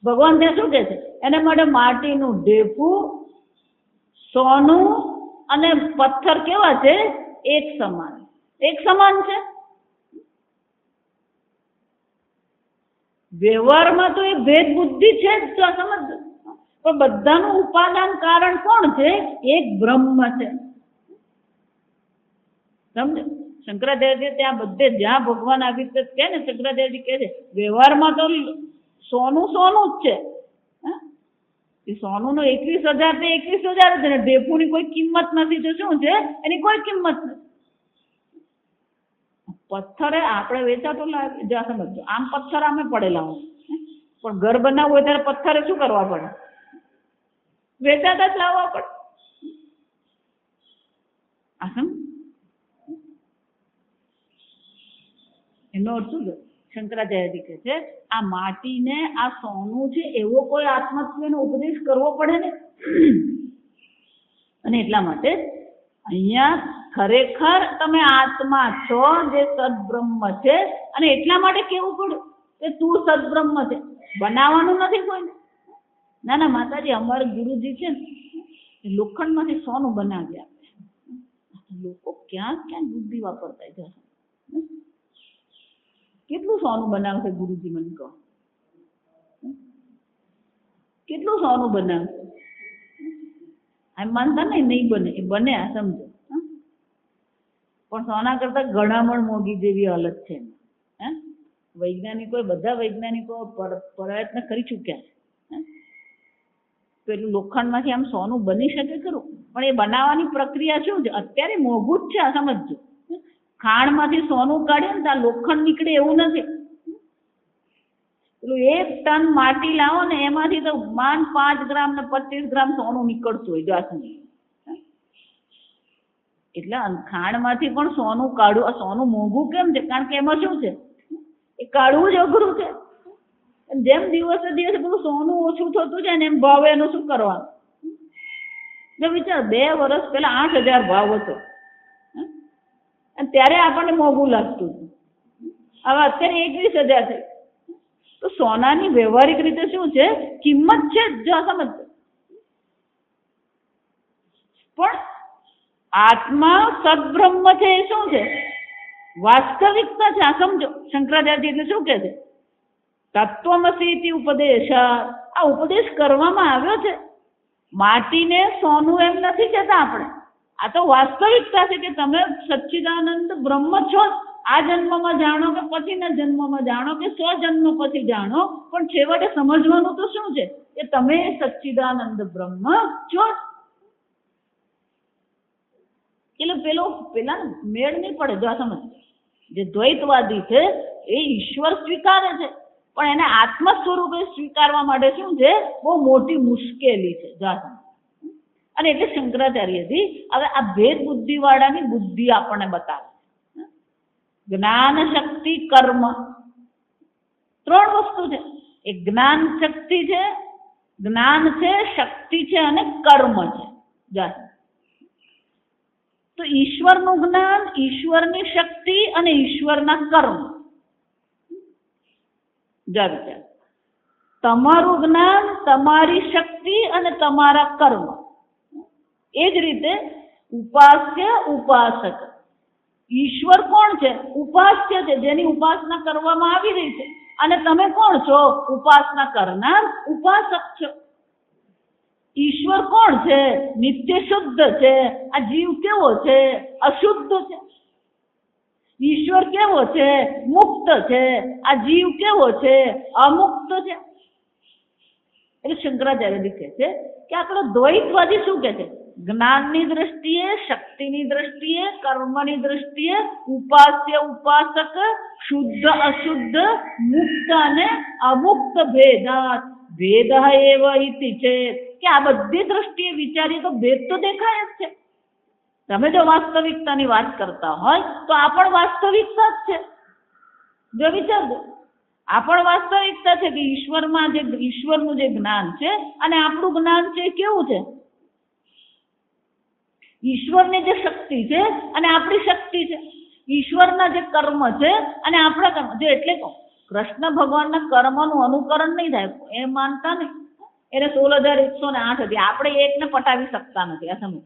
ભગવાન ત્યાં શું કે છે? એના માટે માટીનું ઢેફું, સોનું અને પથ્થર કેવા છે? એક સમાન. એક સમાન છે. વ્યવહારમાં તો એ ભેદ બુદ્ધિ છે જ, તો સમજ. પણ બધાનું ઉપાદાન કારણ કોણ છે? એક બ્રહ્મ છે. સમજ? શંકરાચાર્ય ત્યાં બધે જ્યાં ભગવાન આવી રીતે કહે ને, શંકરાચાર્ય કહે છે વ્યવહારમાં તો સોનું સોનું જ છે. એ સોનું નો 21,000 તો 21,000 છે ને ઢેફુની કોઈ કિંમત નથી. તો શું છે? એની કોઈ કિંમત નથી. પથ્થરે આપણે વેચાતો લાગે. જ્યાં સમજો આમ પથ્થર આમે પડેલા હોય, પણ ઘર બનાવવું હોય ત્યારે પથ્થરે શું કરવા પડે? વેચાતા જ લાવવા પડે. આ સમ એનો અર્થ શું છે? શંકરાચાર્યજી કહે છે આ માટીને આ સોનું છે એવો કોઈ આત્મત્વનો ઉપદેશ કરવો પડે ને. અને એટલા માટે અહીંયા ખરેખર તમે આત્મા છો જે સદબ્રહ્મ છે, અને એટલા માટે કેવું પડ્યું કે તું સદબ્રહ્મ છે. બનાવવાનું નથી કોઈને. ના ના માતાજી અમારા ગુરુજી છે ને લોખંડમાંથી સોનું બનાવી આપે. લોકો ક્યાં ક્યાં બુદ્ધિ વાપરતા છે. કેટલું સોનું બનાવશે ગુરુજી મને કહો? કેટલું સોનું બનાવશે? એમ માનતા નહીં બને. એ બને. આ સમજો. પણ સોના કરતા ઘણામણ મોંઘી જેવી હાલત છે. વૈજ્ઞાનિકો બધા વૈજ્ઞાનિકો પ્રયત્ન કરી ચૂક્યા છે. તો એટલું લોખંડમાંથી આમ સોનું બની શકે ખરું, પણ એ બનાવવાની પ્રક્રિયા શું છે? અત્યારે મોંઘું જ છે. આ સમજજો. ખાણમાંથી સોનું કાઢીએ ને ત્યાં લોખંડ નીકળે એવું નથી. પેલું 1 ટન માટી લાવો ને એમાંથી તો માંડ 5 ગ્રામ ને 25 ગ્રામ સોનું નીકળતું હોય. જાસની એટલે ખાણમાંથી પણ સોનું કાઢવું. આ સોનું મોંઘું કેમ છે? કારણ કે એમાં શું છે? એ કાઢવું જ અઘરું છે. જેમ દિવસે દિવસે પેલું સોનું ઓછું થતું છે ને એમ ભાવ એનું શું કરવાનું? જો વિચાર 2 વર્ષ પહેલા 8,000 ભાવ હતો, અને ત્યારે આપણને મોંઘું લાગતું હતું. હવે અત્યારે 21,000 છે. તો સોનાની વ્યવહારિક રીતે શું છે? કિંમત છે જ. સમજ. પણ આત્મા સદબ્રહ્મ છે એ શું છે? વાસ્તવિકતા છે. આ સમજો. શંકરાચાર્ય એટલે શું કે છે? તત્વમસી ઉપદેશ. આ ઉપદેશ કરવામાં આવ્યો છે. માટીને સોનું એમ નથી કહેતા આપણે. આ તો વાસ્તવિકતા છે કે તમે સચ્ચિદાનંદ બ્રહ્મ છો. આ જન્મમાં જાણો કે પછીના જન્મમાં જાણો કે 100 જન્મ પછી જાણો, પણ છેવટે સમજવાનું તો શું છે કે તમે સચ્ચિદાનંદ બ્રહ્મ છો. એટલે પેલા મેળ નહીં પડે. જો આ સમજ, જે દ્વૈતવાદી છે એ ઈશ્વર સ્વીકારે છે, પણ એને આત્મ સ્વરૂપે સ્વીકારવા માટે શું છે, બહુ મોટી મુશ્કેલી છે. જો આ સમજ. અને એટલે શંકરાચાર્યજી હવે આ ભેદ બુદ્ધિ વાળાની બુદ્ધિ આપણને બતાવે. જ્ઞાન, શક્તિ, કર્મ, ત્રણ વસ્તુ છે. એ જ્ઞાન શક્તિ છે, જ્ઞાન છે, શક્તિ છે અને કર્મ છે. તો ઈશ્વરનું જ્ઞાન, ઈશ્વરની શક્તિ અને ઈશ્વરના કર્મ. વિચાર, તમારું જ્ઞાન, તમારી શક્તિ અને તમારા કર્મ. એ જ રીતે ઉપાસ્ય, ઉપાસક. ઈશ્વર કોણ છે? ઉપાસ્ય છે, જેની ઉપાસના કરવામાં આવી રહી છે. અને તમે કોણ છો? ઉપાસના કરનાર ઉપાસક છો. ઈશ્વર કોણ છે? નિત્ય શુદ્ધ છે. આ જીવ કેવો છે? અશુદ્ધ છે. ઈશ્વર કેવો છે? મુક્ત છે. આ જીવ કેવો છે? અમુક્ત છે. એટલે શંકરાચાર્ય કહે છે કે આપણો દ્વૈતવાદી શું કહે છે? જ્ઞાનની દ્રષ્ટિએ, શક્તિની દ્રષ્ટિએ, કર્મની દ્રષ્ટિએ ઉપાસ્ય, ઉપાસક, શુદ્ધ, અશુદ્ધ, મુક્ત અને અમુક્ત ભેદ એવ ઇતિ છે કે આ બધી દ્રષ્ટિએ વિચારીએ તો ભેદ તો દેખાય જ છે. તમે જો વાસ્તવિકતાની વાત કરતા હોય તો આ પણ વાસ્તવિકતા જ છે. જો વિચારજો, આ પણ વાસ્તવિકતા છે કે ઈશ્વરમાં જે ઈશ્વરનું જે જ્ઞાન છે અને આપણું જ્ઞાન છે કેવું છે? ઈશ્વરની જે શક્તિ છે અને આપણી શક્તિ છે. ઈશ્વરના જે કર્મ છે અને આપણા કર્મ. જો એટલે કહું, કૃષ્ણ ભગવાનના કર્મનું અનુકરણ નહીં થાય એ માનતા નહીં. એને 16,108 હતી. આપણે એકને પટાવી શકતા નથી. આ સમજ.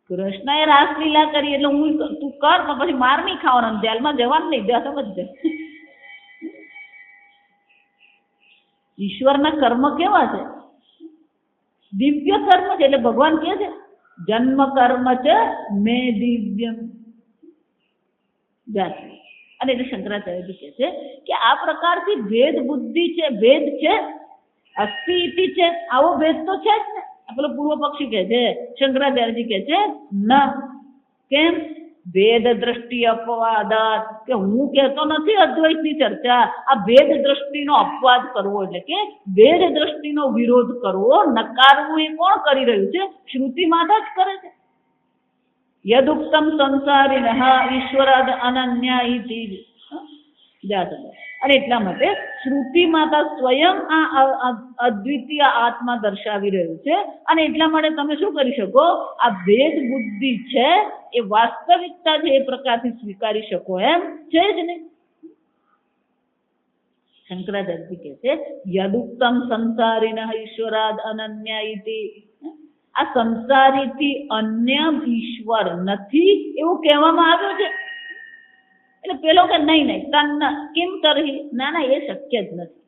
કૃષ્ણએ રાસલીલા કરી એટલે હું તું કર, પણ પછી માર નહીં ખાવાનો, જેલમાં જવાનું નહીં. આ સમજ. ઈશ્વરના કર્મ કેવા છે? દિવ્ય કર્મ છે. એટલે ભગવાન કહે છે જન્મ કર્મ છે મે દિવ્યમ. અને એટલે શંકરાચાર્ય કહે છે કે આ પ્રકારથી ભેદ બુદ્ધિ છે, ભેદ છે, અસ્તિ ઇતિ છે. આવો ભેદ તો છે જ ને. પેલો પૂર્વ પક્ષી કહે છે, શંકરાચાર્યજી કહે છે ન. કેમ? ભેદ દ્રષ્ટિ અપવાદાત. કે હું કહેતો નથી અદ્વૈતની ચર્ચા. આ ભેદ દ્રષ્ટિનો અપવાદ કરવો એટલે કે ભેદ દ્રષ્ટિનો વિરોધ કરવો, નકારવું એ કોણ કરી રહ્યું છે? શ્રુતિ માતા જ કરે છે. યદુક્તમ સંસારિનઃ ઈશ્વરાદ અનન્યા ઇતિ. અને એટલા માટે શ્રુતિ માતા સ્વયં આ અદ્વિતીય આત્મા દર્શાવી રહ્યું છે. અને એટલા માટે તમે શું કરી શકો? આ ભેદ બુદ્ધિ છે એ વાસ્તવિકતા છે એ પ્રકારથી સ્વીકારી શકો એમ છે જ નહીં. શંકરાચાર્ય કહે છે યદુક્તમ સંસારિનઃ ઈશ્વરાદ અનન્યા ઇતિ. આ સંસારીથી અન્ય ઈશ્વર નથી એવું કહેવામાં આવ્યું છે. એટલે પેલો કે નહીં તન્ન કિમ તરહી. ના, એ શક્ય જ નથી.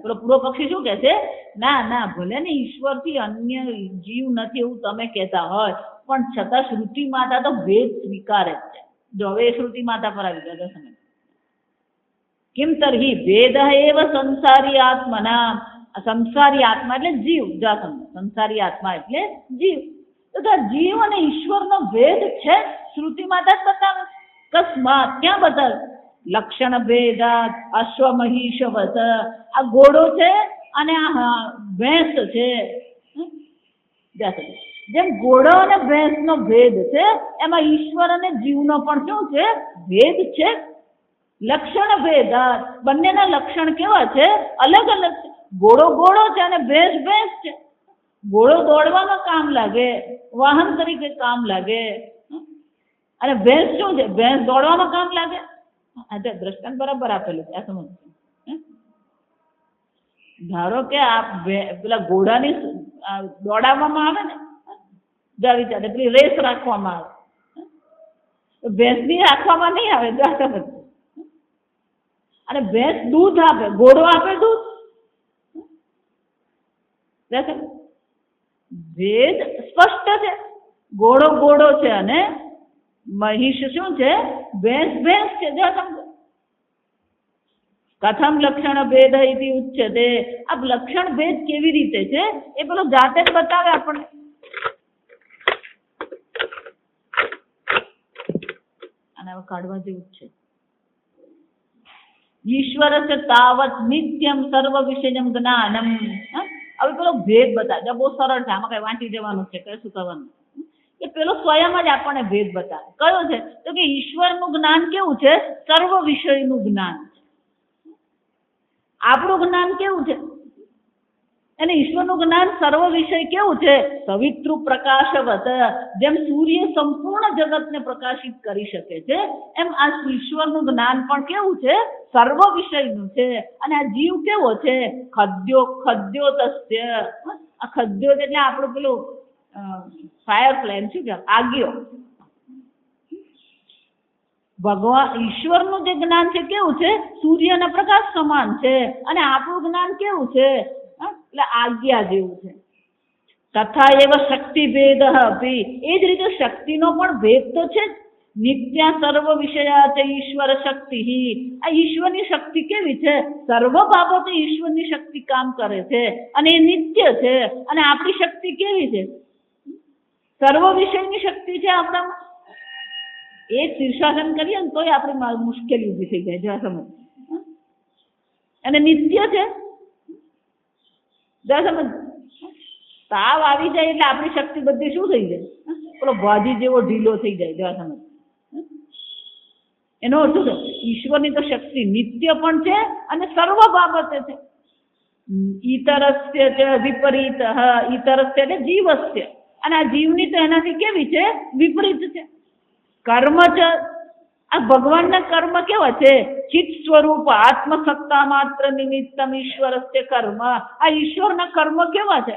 પેલો પૂર્વ પક્ષી શું કે છે? ના, ભલે ને ઈશ્વરથી અન્ય જીવ નથી એવું તમે કહેતા હોય, પણ છતાં શ્રુતિ માતા તો ભેદ સ્વીકારે જ છે. જો હવે શ્રુતિ માતા પર આવી ગયા સમય. કિમ તરહી ભેદ એવ સંસારી આત્મના. સંસારી આત્મા એટલે જીવ. સંસારી આત્મા એટલે જીવ. તો જીવ અને ઈશ્વરનો ભેદ છે શ્રુતિ માતા જ બતાવે. કસ્માત ક્યાં બતાવે? લક્ષણ ભેદાત અશ્વમહિષવત. આ ઘોડો છે અને આ ભેંસ છે. જેમ ઘોડો અને ભેંસનો ભેદ છે એમાં ઈશ્વર અને જીવનો પણ શું છે? ભેદ છે. લક્ષણ ભેદાત. બંનેના લક્ષણ કેવા છે? અલગ અલગ છે. ઘોડો છે અને ભેંસ છે. ઘોડો દોડવામાં કામ લાગે, વાહન તરીકે કામ લાગે. અને ભેંસ શું છે? ભેંસ દોડવામાં કામ લાગે. દ્રષ્ટાંત બરાબર આપેલું છે. આ સમજ. ધારો કે આ પેલા ઘોડાની દોડાવવામાં આવે ને, વિચારે પેલી રેસ રાખવામાં આવે, ભેંસની રાખવામાં નહીં આવે. સમજ. અને ભેંસ દૂધ આપે, ઘોડો આપે દૂધ. ભેદ સ્પષ્ટ છે. ઘોડો છે અને મહિષ શું છે? ભેંસ છે. સમજો. કથમ લક્ષણ ભેદ ઇતિ ઉચ્યતે. આ લક્ષણ ભેદ કેવી રીતે છે એ પેલો જાતે જ બતાવે આપણને. અને હવે કાઢવા જેવું જ છે. ઈશ્વરસ્ય તાવત નિત્યમ સર્વ વિષયમ જ્ઞાનમ. હવે પેલો ભેદ બતાવે, બહુ સરળ છે, આમાં કઈ વાંચી જવાનું છે, કઈ શું કરવાનું એ પેલો સ્વયં જ આપણને ભેદ બતાવે. કયો છે તો કે ઈશ્વરનું જ્ઞાન કેવું છે? સર્વ વિષયનું જ્ઞાન છે. આપણું જ્ઞાન કેવું છે? અને ઈશ્વરનું જ્ઞાન સર્વ વિષય કેવું છે? સવિતૃ પ્રકાશવત. જેમ સૂર્ય સંપૂર્ણ જગતને પ્રકાશિત કરી શકે છે એમ આ ઈશ્વરનું જ્ઞાન પણ કેવું છે? સર્વ વિષયનું છે. અને આ જીવ કેવો છે? ખદ્યો તસ્ય. આ ખદ્યો એટલે આપણું પેલું ફાયર ફ્લેમ, શું કહેવાય, આગિયો. ભગવાન ઈશ્વરનું જે જ્ઞાન છે કેવું છે? સૂર્યના પ્રકાશ સમાન છે. અને આપણું જ્ઞાન કેવું છે? એટલે આજ્ઞા જેવું છે. તથા એવ શક્તિ ભેદ અપી. એ જ રીતે શક્તિનો પણ ભેદ તો છે જ. નિત્યા સર્વ વિષયા છે ઈશ્વર શક્તિ. આ ઈશ્વરની શક્તિ કેવી છે? સર્વ બાબતે ઈશ્વરની શક્તિ કામ કરે છે અને એ નિત્ય છે. અને આપણી શક્તિ કેવી છે? સર્વ વિષયની શક્તિ છે આપણામાં. એ શીર્ષાસન કરીએ ને તોય આપણી મુશ્કેલી ઊભી થઈ જાય, જરા સમજ. અને નિત્ય છે, જરા સમજ. તાવ આવી જાય એટલે આપણી શક્તિ બધી શું થઈ જાય? પેલો ભાજી જેવો ઢીલો થઈ જાય, જરા સમજ. એનો અર્થ શું છે? ઈશ્વરની તો શક્તિ નિત્ય પણ છે અને સર્વ બાબતે છે. ઈતરસ્ય છે વિપરીત. ઈતરસ્ય એટલે જીવસ્ય. અને આ જીવની તો એનાથી કેવી છે? વિપરીત છે. કર્મ છે, આ ભગવાનના કર્મ કેવા છે? ચિત્ત સ્વરૂપ આત્મસત્તા માત્ર નિમિત્તમ ઈશ્વરસ્ય કર્મ. આ ઈશ્વરના કર્મ કેવા છે?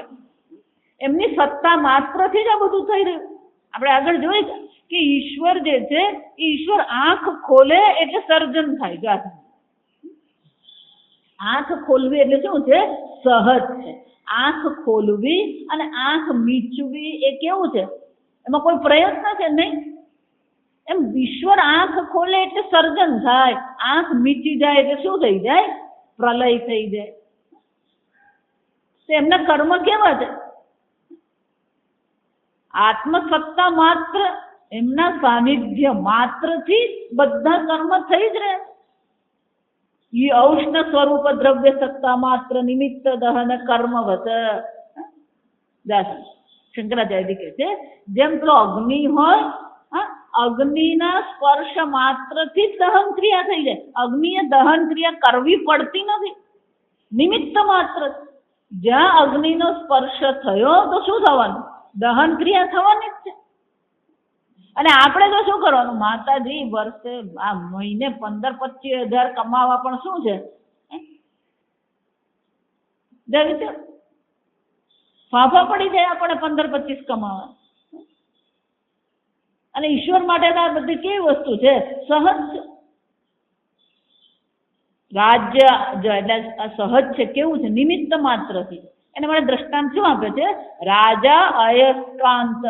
એમની સત્તા માત્રથી જ આ બધું થઈ રહ્યું. આપણે આગળ જોઈ કે ઈશ્વર જે છે ઈશ્વર આંખ ખોલે એટલે સર્જન થાય. આંખ ખોલવી એટલે શું છે? સહજ છે. આંખ ખોલવી અને આંખ મીચવી એ કેવું છે? એમાં કોઈ પ્રયત્ન છે નહીં. એમ ઈશ્વર આંખ ખોલે એટલે સર્જન થાય. આંખ મીચી જાય એટલે શું થઈ જાય? પ્રલય થઈ જાય. તો એમના કર્મ કેવા છે? આત્મસત્તા માત્ર, એમના સાનિધ્ય માત્રથી બધા કર્મ થઈ જ રહે. ઈ ઔષ્ણ સ્વરૂપ દ્રવ્ય સત્તા માત્ર નિમિત્ત દહન કર્મવત. શંકરાચાર્ય કહે છે જેમ પેલો અગ્નિ હોય, અગ્નિના સ્પર્શ માત્રથી જ દહન ક્રિયા થઈ જાય. અગ્નિએ દહન ક્રિયા કરવી પડતી નથી, નિમિત્ત માત્ર. જ્યાં અગ્નિનો સ્પર્શ થયો તો શું થવાનું? દહન ક્રિયા થવાની જ છે. અને આપણે તો શું કરવાનું? માતાજી વર્ષે આ મહિને 15-25 હજાર કમાવા પણ શું છે? ફાફા પડી જાય આપણે 15-25 કમાવા. અને ઈશ્વર માટે તો આ બધી કેવી વસ્તુ છે? સહજ છે. રાજ્ય એટલે સહજ છે. કેવું છે? નિમિત્ત માત્રથી. એને મને દ્રષ્ટાંત શું આપે છે? રાજા અયસ્કાંત.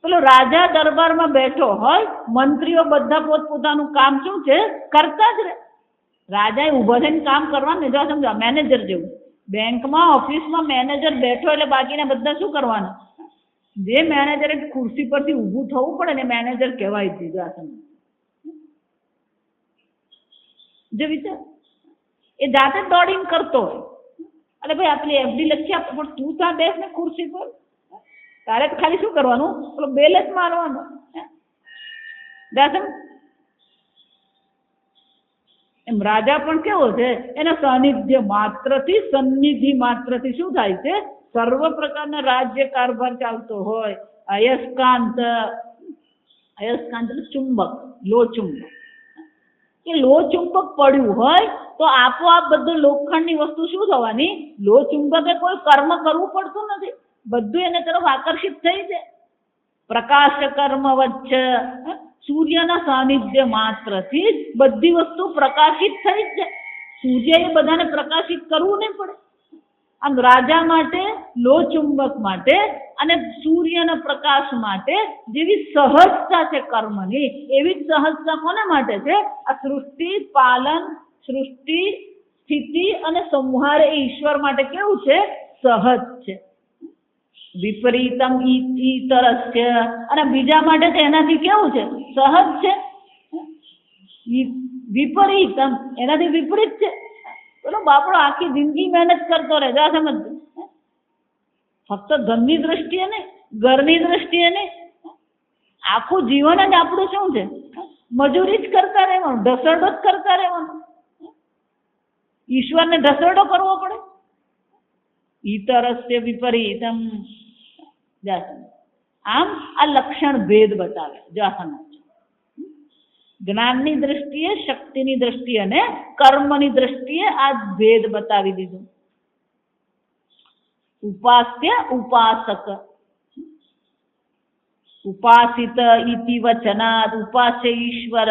પેલો રાજા દરબારમાં બેઠો હોય, મંત્રીઓ બધા પોતપોતાનું કામ શું છે? કરતા જ રહે. રાજાએ ઊભો થઈને કામ કરવાનું. જો સમજો મેનેજર જેવું. બેંકમાં ઓફિસમાં મેનેજર બેઠો એટલે બાકીના બધા શું કરવાનું? જે મેનેજરે ખુરશી પરથી ઊભું થવું પડે ને મેનેજર કહેવાય છે. જે વિચાર એ જાતે દોડીને કરતો હોય. અરે ભાઈ આપણી એફડી લખી આપો, પણ તું ત્યાં બેસ ને ખુરશી પર. તારે ખાલી શું કરવાનું? પેલો બેલ જ મારવાનો. એમ રાજા પણ કેવો છે? એના સાનિધ્ય માત્રથી, સન્નિધિ માત્રથી શું થાય છે? સર્વ પ્રકારના રાજ્ય કારભાર ચાલતો હોય. અયસ્કાંત. અયસ્કાંત એટલે ચુંબક, લો ચુંબક. એ લો ચુંબક પડ્યું હોય તો આપોઆપ બધું લોખંડની વસ્તુ શું થવાની? લો ચુંબકે કોઈ કર્મ કરવું પડતું નથી. બધું એને તરફ આકર્ષિત થઈ છે. પ્રકાશ કર્મ વચ્ચે સૂર્યના સાનિધ્ય માત્રથી જ બધી વસ્તુ પ્રકાશિત થઈ જ જાય. સૂર્યએ બધાને પ્રકાશિત કરવું નહીં પડે. આમ રાજા માટે, લો ચુંબક માટે અને સૂર્યના પ્રકાશ માટે જેવી સહજતા છે કર્મની, એવી જ સહજતા કોના માટે છે? આ સૃષ્ટિ પાલન સૃષ્ટિ સ્થિતિ અને સંહાર એ ઈશ્વર માટે કેવું છે? સહજ છે. વિપરીતમ ઈતરસ્ય, અને બીજા માટે તો એનાથી કેવું છે? સહજ છે. વિપરીતમ એનાથી વિપરીત છે. પેલો બાપડો આખી જિંદગી મહેનત કરતો રહે, જા સમજ, ફક્ત ધનની દ્રષ્ટિએ નહીં, ઘરની દ્રષ્ટિએ નહીં, આખું જીવન જ આપણું શું છે? મજૂરી જ કરતા રહેવાનું, ઢસરડો જ કરતા રહેવાનું. ઈશ્વરને ઢસરડો કરવો પડે. ઈતરસ્ય વિપરીતમ. આમ આ લક્ષણ ભેદ બતાવે. જ્ઞાનની દ્રષ્ટિએ, શક્તિની દ્રષ્ટિએ અને કર્મની દ્રષ્ટિએ આ ભેદ બતાવી દીધું. ઉપાસ્ય ઉપાસક, ઉપાસિત ઇતિ વચનાદ ઉપાસ્ય ઈશ્વર.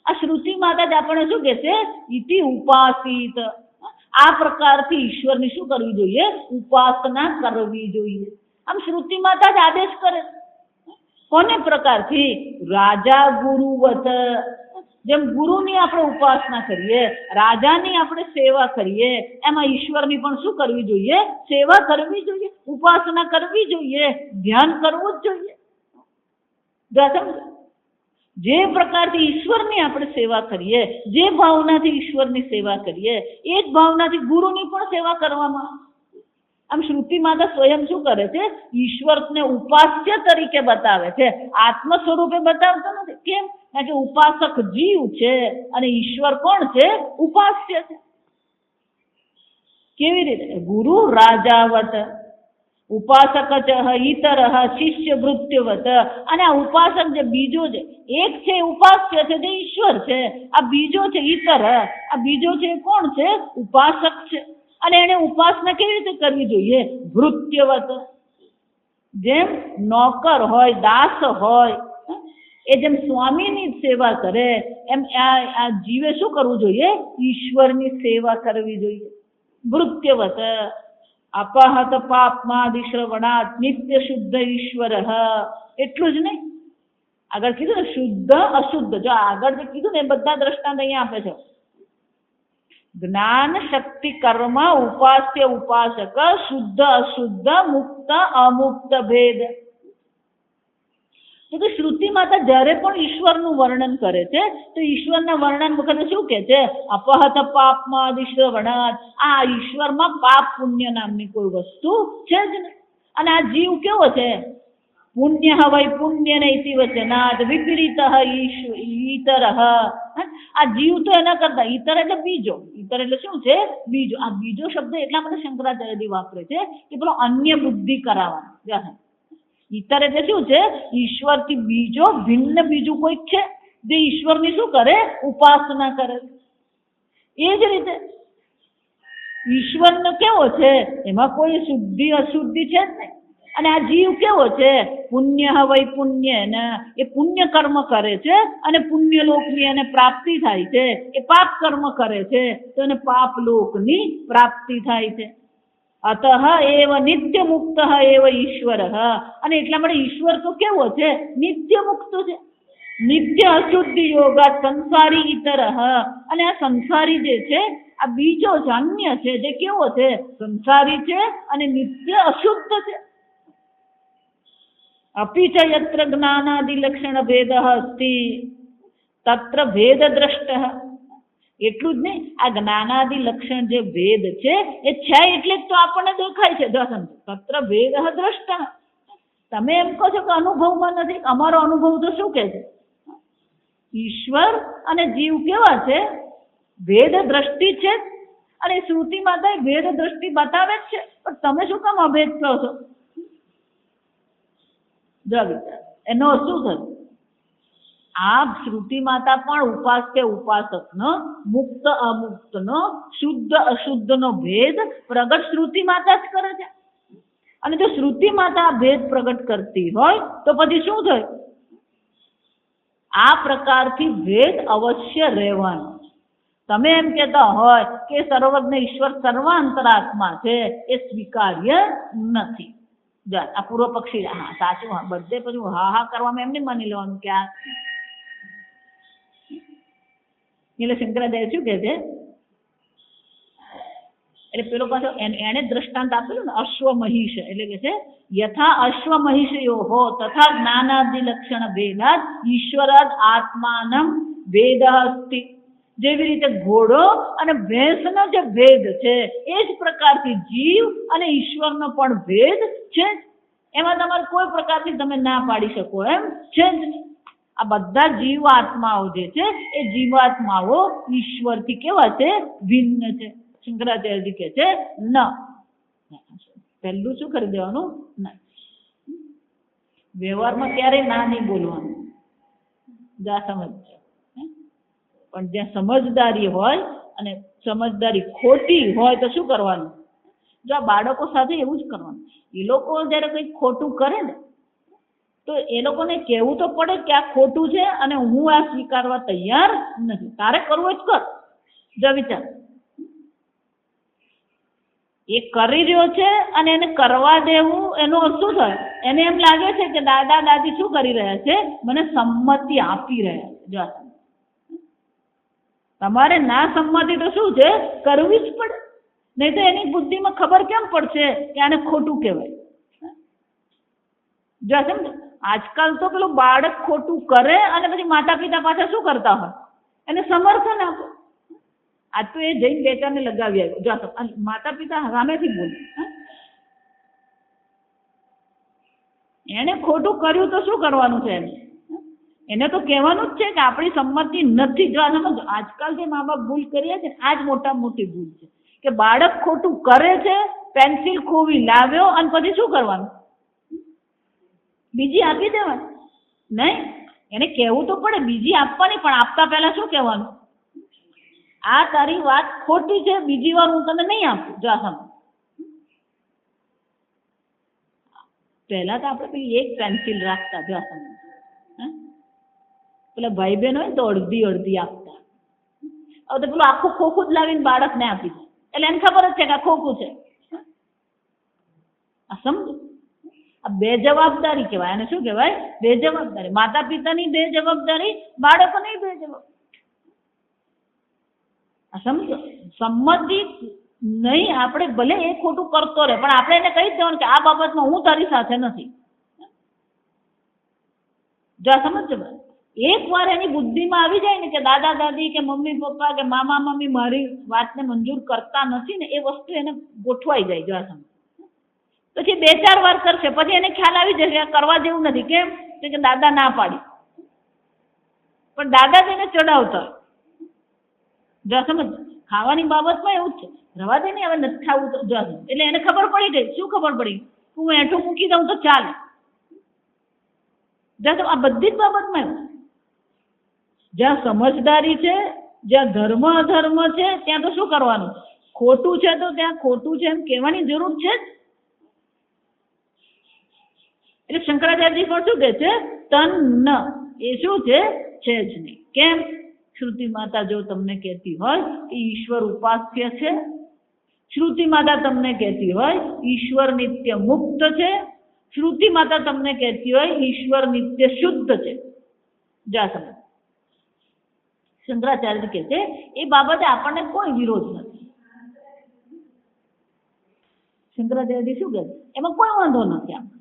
આ શ્રુતિ માતા જ આપણે શું કે છે? ઇતિ ઉપાસિત. આ પ્રકારથી ઈશ્વરની શું કરવી જોઈએ? ઉપાસના કરવી જોઈએ. આમ શ્રુતિ માતા જ આદેશ કરે. કોને પ્રકારથી? રાજા ગુરુવત. જેમ ગુરુની આપણે ઉપાસના કરીએ, રાજાની આપણે સેવા કરીએ, એમાં ઈશ્વરની પણ શું કરવી જોઈએ? સેવા કરવી જોઈએ, ઉપાસના કરવી જોઈએ, ધ્યાન કરવું જ જોઈએ. જે પ્રકારથી ઈશ્વરની આપણે સેવા કરીએ, જે ભાવનાથી ઈશ્વરની સેવા કરીએ, એ જ ભાવનાથી ગુરુની પણ સેવા કરવામાં. આમ શ્રુતિ માતા સ્વયં શું કરે છે? ઈશ્વરને ઉપાસ્ય તરીકે બતાવે છે, આત્મ સ્વરૂપે બતાવતા નથી. કેમ? કારણ કે ઉપાસક જીવ છે અને ઈશ્વર કોણ છે? ઉપાસ્ય છે. કેવી રીતે? ગુરુ રાજાવત, ઉપાસક ચ ઈતર શિષ્ય ભૃત્યવત. અને આ ઉપાસક જે બીજો છે, એક છે ઉપાસ્ય છે, જે ઈશ્વર છે. આ બીજો છે ઈતર, આ બીજો છે કોણ છે? ઉપાસક છે. અને એને ઉપાસના કેવી રીતે કરવી જોઈએ? ભૃત્યવત. જેમ નોકર હોય, દાસ હોય, એ જેમ સ્વામીની સેવા કરે, એમ આ જીવે શું કરવું જોઈએ? ઈશ્વરની સેવા કરવી જોઈએ. ભૃત્યવત. અપહત પાપમાદિશ્રવણાત નિત્ય શુદ્ધ ઈશ્વર. એટલું જ નહીં, આગળ કીધું ને શુદ્ધ અશુદ્ધ. જો આગળ જે કીધું ને એ બધા દ્રષ્ટાંત અહીંયા આપે છે. જ્ઞાન શક્તિ કર્મ ઉપાસ્ય ઉપાસક શુદ્ધ અશુદ્ધ મુક્ત અમુક્ત ભેદ. તો શ્રુતિ માતા જ્યારે પણ ઈશ્વરનું વર્ણન કરે છે તો ઈશ્વરના વર્ણન વખતે શું કે છે? અપહત પાપમાં શ્રવણાત. આ ઈશ્વરમાં પાપ પુણ્ય નામની કોઈ વસ્તુ છે જ નહીં. અને આ જીવ કેવો છે? પુણ્ય હવૈ પુણ્ય નૈતિ વચનાદ વિપરીત ઈતર. આ જીવ તો એના કરતા, ઈતર એટલે બીજો. ઈતર એટલે શું છે? બીજો. આ બીજો શબ્દ એટલા માટે શંકરાચાર્યજી વાપરે છે કે પેલો અન્ય બુદ્ધિ કરાવવાનો. ઈતર એટલે શું છે? ઈશ્વરથી બીજો, ભિન્ન બીજું કોઈક છે જે ઈશ્વરની શું કરે? ઉપાસના કરે. એ જ રીતે ઈશ્વરનો કેવો છે? એમાં કોઈ શુદ્ધિ અશુદ્ધિ છે જ નહીં. અને આ જીવ કેવો છે? પુણ્ય હવૈ પુણ્ય, ને એ પુણ્ય કર્મ કરે છે અને પુણ્ય લોકની એને પ્રાપ્તિ થાય છે. એ પાપ કર્મ કરે છે તો એને પાપ લોકની પ્રાપ્તિ થાય છે. અતઃ એવ નિત્ય મુક્ત એવ ઈશ્વર. અને એટલા માટે ઈશ્વર તો કેવો છે? નિત્ય મુક્ત છે. નિત્ય અશુદ્ધિ યોગા સંસારી ઈતર. અને આ સંસારી જે છે આ બીજો છે, અન્ય છે, જે કેવો છે? સંસારી છે અને નિત્ય અશુદ્ધ છે. અપિ ચ યત્ર જ્ઞાનાદિ લક્ષણ ભેદ અસ્તિ તત્ર ભેદ દ્રષ્ટ. એટલું જ નહીં, આ જ્ઞાનાદિ લક્ષણ જે ભેદ છે એ છે એટલે જ તો આપણને દેખાય છે. તત્ર ભેદ દ્રષ્ટ. તમે એમ કહો છો કે અનુભવમાં નથી. અમારો અનુભવ તો શું કે છે? ઈશ્વર અને જીવ કેવા છે? ભેદ દ્રષ્ટિ છે. અને શ્રુતિ માતા ભેદ દ્રષ્ટિ બતાવે જ છે, પણ તમે શું કામ અભેદ કહો છો? એનો શું થયું? આ શ્રુતિ માતા પણ ઉપાસ્ય ઉપાસકનો, મુક્ત અમુક્તનો, શુદ્ધ અશુદ્ધનો ભેદ પ્રગટ શ્રુતિ માતા જ કરે છે. અને જો શ્રુતિ માતા ભેદ પ્રગટ કરતી હોય તો પછી શું થાય? આ પ્રકારથી ભેદ અવશ્ય રહેવાનો. તમે એમ કહેતા હોય કે સર્વજ્ઞ ઈશ્વર સર્વાંતરાત્મા છે, એ સ્વીકાર્ય નથી. આ પૂર્વ પક્ષી હા સાચું, હા બધે પછી હા હા કરવામાં એમને માની લેવાનું કે આ એટલે શંકરાચાર્ય શું કહે છે, એટલે પેલો પાછો એને દ્રષ્ટાંત આપેલું ને અશ્વમહિષ, એટલે કે છે યથા અશ્વમહિષયો તથા જ્ઞાનાદિ લક્ષણ ભેદાત ઈશ્વરાદ આત્માનમ ભેદ અસ્તિ. જેવી રીતે ઘોડો અને ભેંસનો જે ભેદ છે એ જ પ્રકારથી જીવ અને ઈશ્વરનો પણ ભેદ છે. એમાં તમારે કોઈ પ્રકારથી તમે ના પાડી શકો એમ છે જ નહીં. આ બધા જીવ આત્માઓ જે છે એ જીવાત્માઓ ઈશ્વરથી કેવા છે, ભિન્ન છે. શંકરાચાર્યજી કહે છે ન, પહેલું શું કરી દેવાનું, ના. વ્યવહારમાં ક્યારેય ના નહીં બોલવાનું, જા સમજ. પણ જ્યાં સમજદારી હોય અને સમજદારી ખોટી હોય તો શું કરવાનું, જો આ બાળકો સાથે એવું જ કરવાનું. એ લોકો જયારે કંઈક ખોટું કરે ને તો એ લોકોને કહેવું તો પડે કે આ ખોટું છે અને હું આ સ્વીકારવા તૈયાર નથી, તારે કરવું જ કર. જો વિચાર, એ કરી રહ્યો છે અને એને કરવા દેવું, એનો અર્થ શું થાય, એને એમ લાગે છે કે દાદા દાદી શું કરી રહ્યા છે, મને સંમતિ આપી રહ્યા છે. જો તમારે ના સંમતિ તો શું છે, કરવી જ પડે, નહીં તો એની બુદ્ધિમાં ખબર કેમ પડશે કે આને ખોટું કહેવાય. જો સમજો, આજકાલ તો પેલું બાળક ખોટું કરે અને પછી માતા પિતા પાછા શું કરતા હોય, એને સમર્થન આપો. આજ તો એ જઈને બેચાને લગાવી આવ્યો. જો માતા પિતા સામેથી બોલે, એને ખોટું કર્યું તો શું કરવાનું છે, એને તો કહેવાનું જ છે કે આપણી સંમતિ નથી. જો સમજો, આજકાલ જે મા બાપ ભૂલ કરીએ છે આ જ મોટામાં મોટી ભૂલ છે કે બાળક ખોટું કરે છે, પેન્સિલ ખોવી લાવ્યો અને પછી શું કરવાનું, બીજી આપી દેવાની. નહીં, એને કહેવું તો પડે, બીજી આપવાની, પણ આપતા પહેલા શું કહેવાનું, આ તારી વાત ખોટી છે, બીજી વાર હું તને નહીં આપું. જો સમજ, પહેલા તો આપણે પેલી એક પેન્સિલ રાખતા. જો સમજ, પેલા ભાઈ બહેન હોય તો અડધી અડધી આપતા. હવે તો પેલું આખું ખોખું જ લાવીને બાળકને આપી દે, એટલે એને ખબર જ છે કે આ ખોખું છે. આ સમજો, આ બે જવાબદારી કહેવાય. અને શું કહેવાય, બે જવાબદારી. માતા પિતાની બે જવાબદારી, બાળકોની બે જવાબદારી. આ સમજો, સંમતિ નહીં, આપણે ભલે એ ખોટું કરતો રહે પણ આપણે એને કહી દેવાનું કે આ બાબતમાં હું તારી સાથે નથી. જો સમજો, એક વાર એની બુદ્ધિમાં આવી જાય ને કે દાદા દાદી કે મમ્મી પપ્પા કે મામા મમ્મી મારી વાતને મંજૂર કરતા નથી ને, એ વસ્તુ એને ગોઠવાઈ જાય. જો સમજ, પછી 2-4 વાર કરશે, પછી એને ખ્યાલ આવી જશે કે કરવા જેવું નથી. કેમ કે દાદા ના પાડી, પણ દાદા તેને ચડાવતા. જો સમજ, ખાવાની બાબતમાં એવું જ છે, રવા દે ને હવે નથી ખાવું તો. જો એટલે એને ખબર પડી ગઈ. શું ખબર પડી, હું એઠું મૂકી દઉં તો ચાલે. જો આ બધી જ બાબતમાં એવું, જ્યાં સમજદારી છે, જ્યાં ધર્મ અધર્મ છે, ત્યાં તો શું કરવાનું, ખોટું છે તો ત્યાં ખોટું છે એમ કહેવાની જરૂર છે જ. એટલે શંકરાચાર્યજી પણ શું કહે છે, તન ન, એ શું છે જ નહીં. કેમ, શ્રુતિ માતા જો તમને કહેતી હોય કે ઈશ્વર ઉપાસ્ય છે, શ્રુતિ માતા તમને કહેતી હોય ઈશ્વર નિત્ય મુક્ત છે, શ્રુતિ માતા તમને કહેતી હોય ઈશ્વર નિત્ય શુદ્ધ છે. જા સમજ, શંકરાચાર્ય કહે છે એ બાબતે આપણને કોઈ વિરોધ નથી. શંકરાચાર્યજી શું કહે છે, એમાં કોઈ વાંધો નથી આપણે.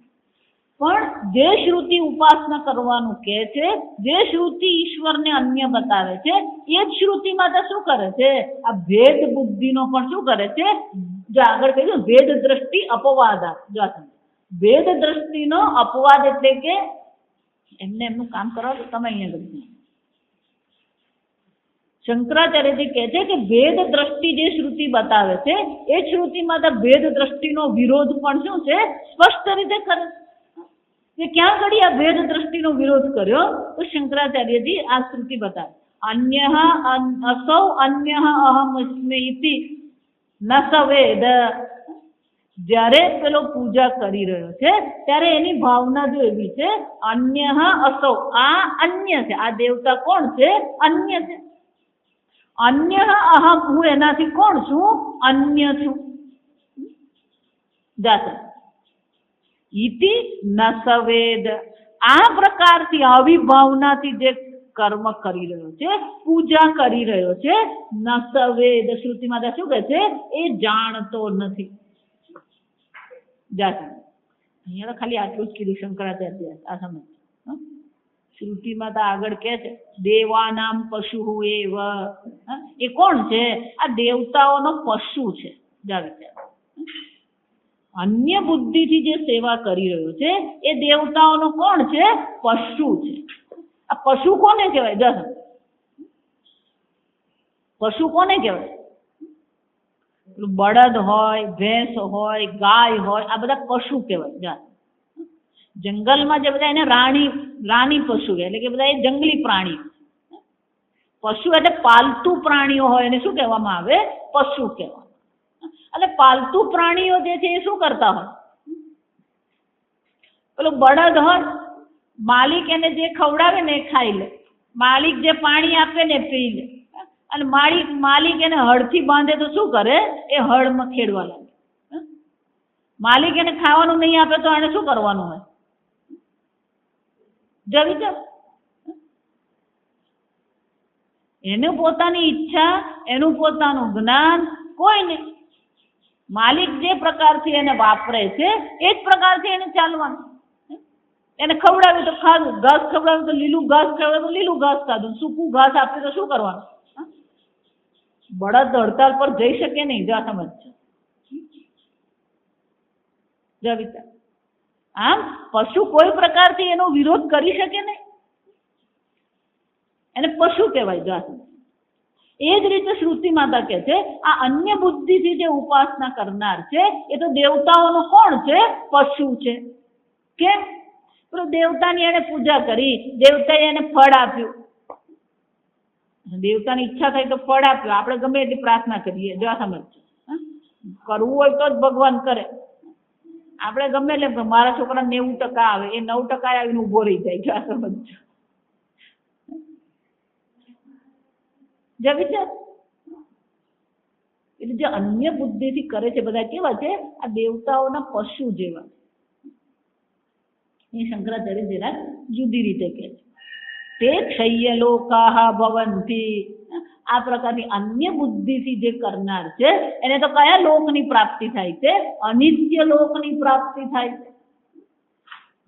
પણ જે શ્રુતિ ઉપાસના કરવાનું કહે છે, જે શ્રુતિ ઈશ્વરને અન્ય બતાવે છે, એ જ શ્રુતિ માતા શું કરે છે, આ ભેદ બુદ્ધિનો પણ શું કરે છે, જો આગળ કહ્યું ભેદ દ્રષ્ટિ અપવાદા. જો ભેદ દ્રષ્ટિનો અપવાદ એટલે કે એમને એમનું કામ કરવા તો તમે અહીંયા ગયું. શંકરાચાર્યજી કહે છે કે ભેદ દ્રષ્ટિ જે શ્રુતિ બતાવે છે એ શ્રુતિ માતા ભેદ દ્રષ્ટિનો વિરોધ પણ શું છે, સ્પષ્ટ રીતે કરે છે. ક્યાં ઘડી આ ભેદ દ્રષ્ટિનો વિરોધ કર્યો, તો શંકરાચાર્યજી આ શ્રુતિ બતાવે, અન્યઃ અસૌ અન્યઃ અહમ અસ્મિ ઇતિ ન સવેદ. જ્યારે પેલો પૂજા કરી રહ્યો છે ત્યારે એની ભાવના જો એવી છે, અન્યઃ અસૌ, આ અન્ય છે, આ દેવતા કોણ છે, અન્ય છે. અન્યઃ અહમ, હું એનાથી કોણ છું, અન્ય છું. જાતે ઇતિ ન સવેદ, આ પ્રકારથી અવિભાવનાથી જે કર્મ કરી રહ્યો છે, પૂજા કરી રહ્યો છે. ન સવેદ, શ્રુતિ માતા શું કહે છે? એ જાણતો નથી. જા અહીંયા તો ખાલી આટલું જ કીધું શંકરાચાર્ય. આ સમજ. શ્રુતિ માતા આગળ કે છે દેવાનામ પશુ એવ. એ કોણ છે? આ દેવતાઓનો પશુ છે. જા વિચાર. અન્ય બુદ્ધિથી જે સેવા કરી રહ્યો છે એ દેવતાઓનો કોણ છે? પશુ છે. આ પશુ કોને કહેવાય? દસ પશુ કોને કહેવાય? બળદ હોય, ભેંસ હોય, ગાય હોય, આ બધા પશુ કહેવાય. જંગલમાં જે બધા એને રાણી પશુ એટલે કે બધા એ જંગલી પ્રાણી. પશુ એટલે પાલતુ પ્રાણીઓ હોય એને શું કહેવામાં આવે? પશુ કહેવાય. એટલે પાલતુ પ્રાણીઓ જે છે એ શું કરતા હોય? પેલું બળદ હોય, માલિક એને જે ખવડાવે ને એ ખાઈ લે, માલિક જે પાણી આપે ને પી લે, અને માલિક એને હળથી બાંધે તો શું કરે? એ હળમાં ખેડવા લાગે. માલિક એને ખાવાનું નહીં આપે તો એને શું કરવાનું હોય? જો વિચાર. એનું પોતાની ઈચ્છા, એનું પોતાનું જ્ઞાન કોઈ નહીં. માલિક જે પ્રકારથી એને વાપરે છે એ જ પ્રકારથી એને ચાલવાનું. એને ખવડાવ્યું તો ખાધું, ઘાસ ખવડાવ્યું તો લીલું ઘાસ ખવડાવ્યું તો લીલું ઘાસ ખાધું, સૂકું ઘાસ આપ્યું તો શું કરવાનું? બળદ હડતાલ પર જઈ શકે નહીં. જો સમજ છે. જો વિચાર. આમ પશુ કોઈ પ્રકારથી એનો વિરોધ કરી શકે નહીં. એને પશુ કહેવાય. જો સમજ. એ જ રીતે શ્રુતિ માતા કહે છે આ અન્ય બુદ્ધિથી જે ઉપાસના કરનાર છે એ તો દેવતાઓનો કોણ છે? પશુ છે. કેમ? તો દેવતાની એને પૂજા કરી, દેવતાએ એને ફળ આપ્યું. દેવતાની ઈચ્છા થાય તો ફળ આપ્યું. આપણે ગમે એટલી પ્રાર્થના કરીએ. જો સમજ. કરવું હોય તો જ ભગવાન કરે. આપણે ગમે એટલે મારા છોકરા 90% આવે, એ 9% આવીને ઉભો રહી જાય. જો સમજ. જે વિચાર. એટલે જે અન્ય બુદ્ધિથી કરે છે બધા કેવા છે? આ દેવતાઓના પશુ જેવા. એ શંકરાચાર્ય જરા જુદી રીતે કહે છે. તે ક્ષય્ય લોકાહ ભવંતી. આ પ્રકારની અન્ય બુદ્ધિથી જે કરનાર છે એને તો કયા લોકની પ્રાપ્તિ થાય છે? અનિત્ય લોકની પ્રાપ્તિ થાય છે.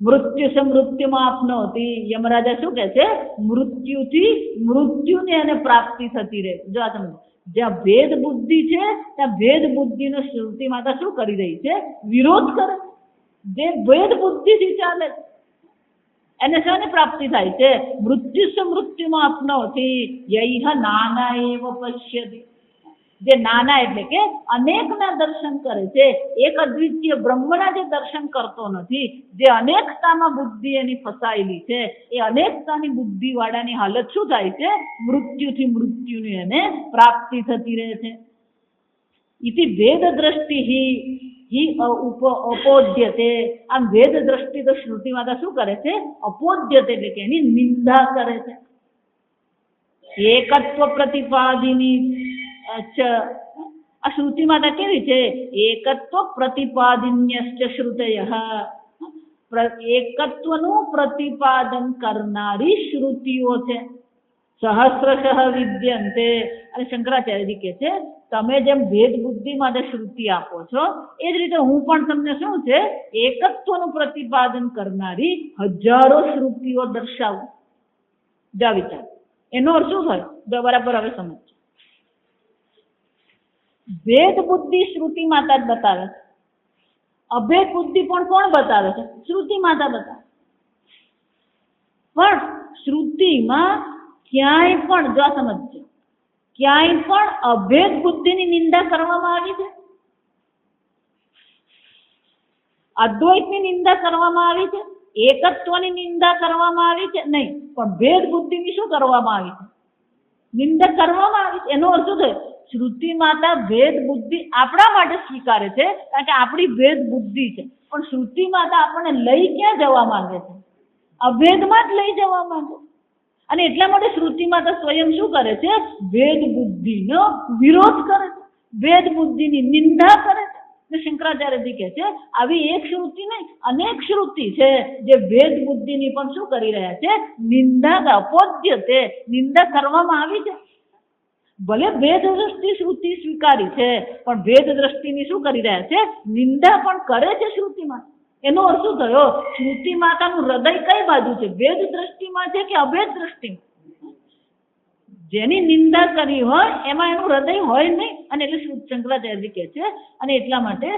મૃત્યુ સે મૃત્યુમાં આપનોતી. યમરાજા શું કહે છે? મૃત્યુથી મૃત્યુને એને પ્રાપ્તિ થતી રહે. જો આ સમજો. જ્યાં ભેદ બુદ્ધિ છે ત્યાં ભેદ બુદ્ધિનો શ્રુતિ માતા શું કરી રહી છે? વિરોધ કરે. જે ભેદ બુદ્ધિથી ચાલે એને શાની પ્રાપ્તિ થાય છે? મૃત્યુ સે મૃત્યુમાં આપનોતી. યૈહ નાના એવ પશ્યતિ. જે નાના એટલે કે અનેકના દર્શન કરે છે, એક અદ્વિતીય બ્રહ્મના જે દર્શન કરતો નથી, જે અનેકતામાં બુદ્ધિ એની ફસાયેલી છે, એ અનેકતાની બુદ્ધિ વાળાની હાલત શું થાય છે? મૃત્યુથી મૃત્યુની એને પ્રાપ્તિ થતી રહે છે. ઇતિ વેદ દ્રષ્ટિ હિ અપોદ્યતે. આમ વેદ દ્રષ્ટિ તો શ્રુતિ માતા શું કરે છે? અપોદ્યતે એટલે કે એની નિંદા કરે છે. એકત્વ પ્રતિપાદિની. અચ્છા, આ શ્રુતિ માતા કેવી છે? એકત્વ પ્રતિપાદિન્યશ્ચ શ્રુતયઃ. એકત્વનું પ્રતિપાદન કરનારી શ્રુતિઓ છે. સહસ્રશઃ વિદ્યંતે. અને શંકરાચાર્યજી કહે છે તમે જેમ ભેદ બુદ્ધિ માટે શ્રુતિ આપો છો એ જ રીતે હું પણ તમને શું છે? એકત્વનું પ્રતિપાદન કરનારી હજારો શ્રુતિઓ દર્શાવું. જા વિચાર. એનો અર્થ શું થાય? બરાબર હવે સમજ. ભેદ બુદ્ધિ શ્રુતિ માતા જ બતાવે છે. અભેદ બુદ્ધિ પણ કોણ બતાવે છે? શ્રુતિ માતા બતાવે. પણ શ્રુતિમાં ક્યાંય પણ જો સમજજો, ક્યાંય પણ અભેદ બુદ્ધિની નિંદા કરવામાં આવી છે? અદ્વૈતની નિંદા કરવામાં આવી છે? એકત્વની નિંદા કરવામાં આવી છે? નહીં. પણ ભેદ બુદ્ધિની શું કરવામાં આવી છે? નિંદા કરવામાં આવી છે. એનો અર્થ શું થયો? શ્રુતિ માતા ભેદ બુદ્ધિ આપણા માટે સ્વીકારે છે કારણ કે આપણી ભેદ બુદ્ધિ છે. પણ શ્રુતિ માતા આપણને લઈ ક્યાં જવા માંગે છે? અભેદમાં જ લઈ જવા માંગે. અને એટલા માટે શ્રુતિ માતા સ્વયં શું કરે છે? ભેદ બુદ્ધિનો વિરોધ કરે છે, ભેદ બુદ્ધિની નિંદા કરે છે. શંકરાચાર્યજી કહે છે આવી એક શ્રુતિ નહીં, અનેક શ્રુતિ છે જે ભેદ બુદ્ધિની પણ શું કરી રહ્યા છે? નિંદા, અપોદ્ય તે નિંદા કરવામાં આવી છે. ભલે ભેદ દ્રષ્ટિ શ્રુતિ સ્વીકારી છે, પણ ભેદ દ્રષ્ટિની શું કરી રહ્યા છે? નિંદા પણ કરે છે શ્રુતિમાં. એનો અર્થ શું થયો? શ્રુતિ માતાનું હૃદય કઈ બાજુ છે? ભેદ દ્રષ્ટિમાં છે કે અભેદ દ્રષ્ટિમાં? જેની નિંદા કરી હોય એમાં એનું હૃદય હોય નહીં. અને એટલે શંકરાચાર્યજી કહે છે અને એટલા માટે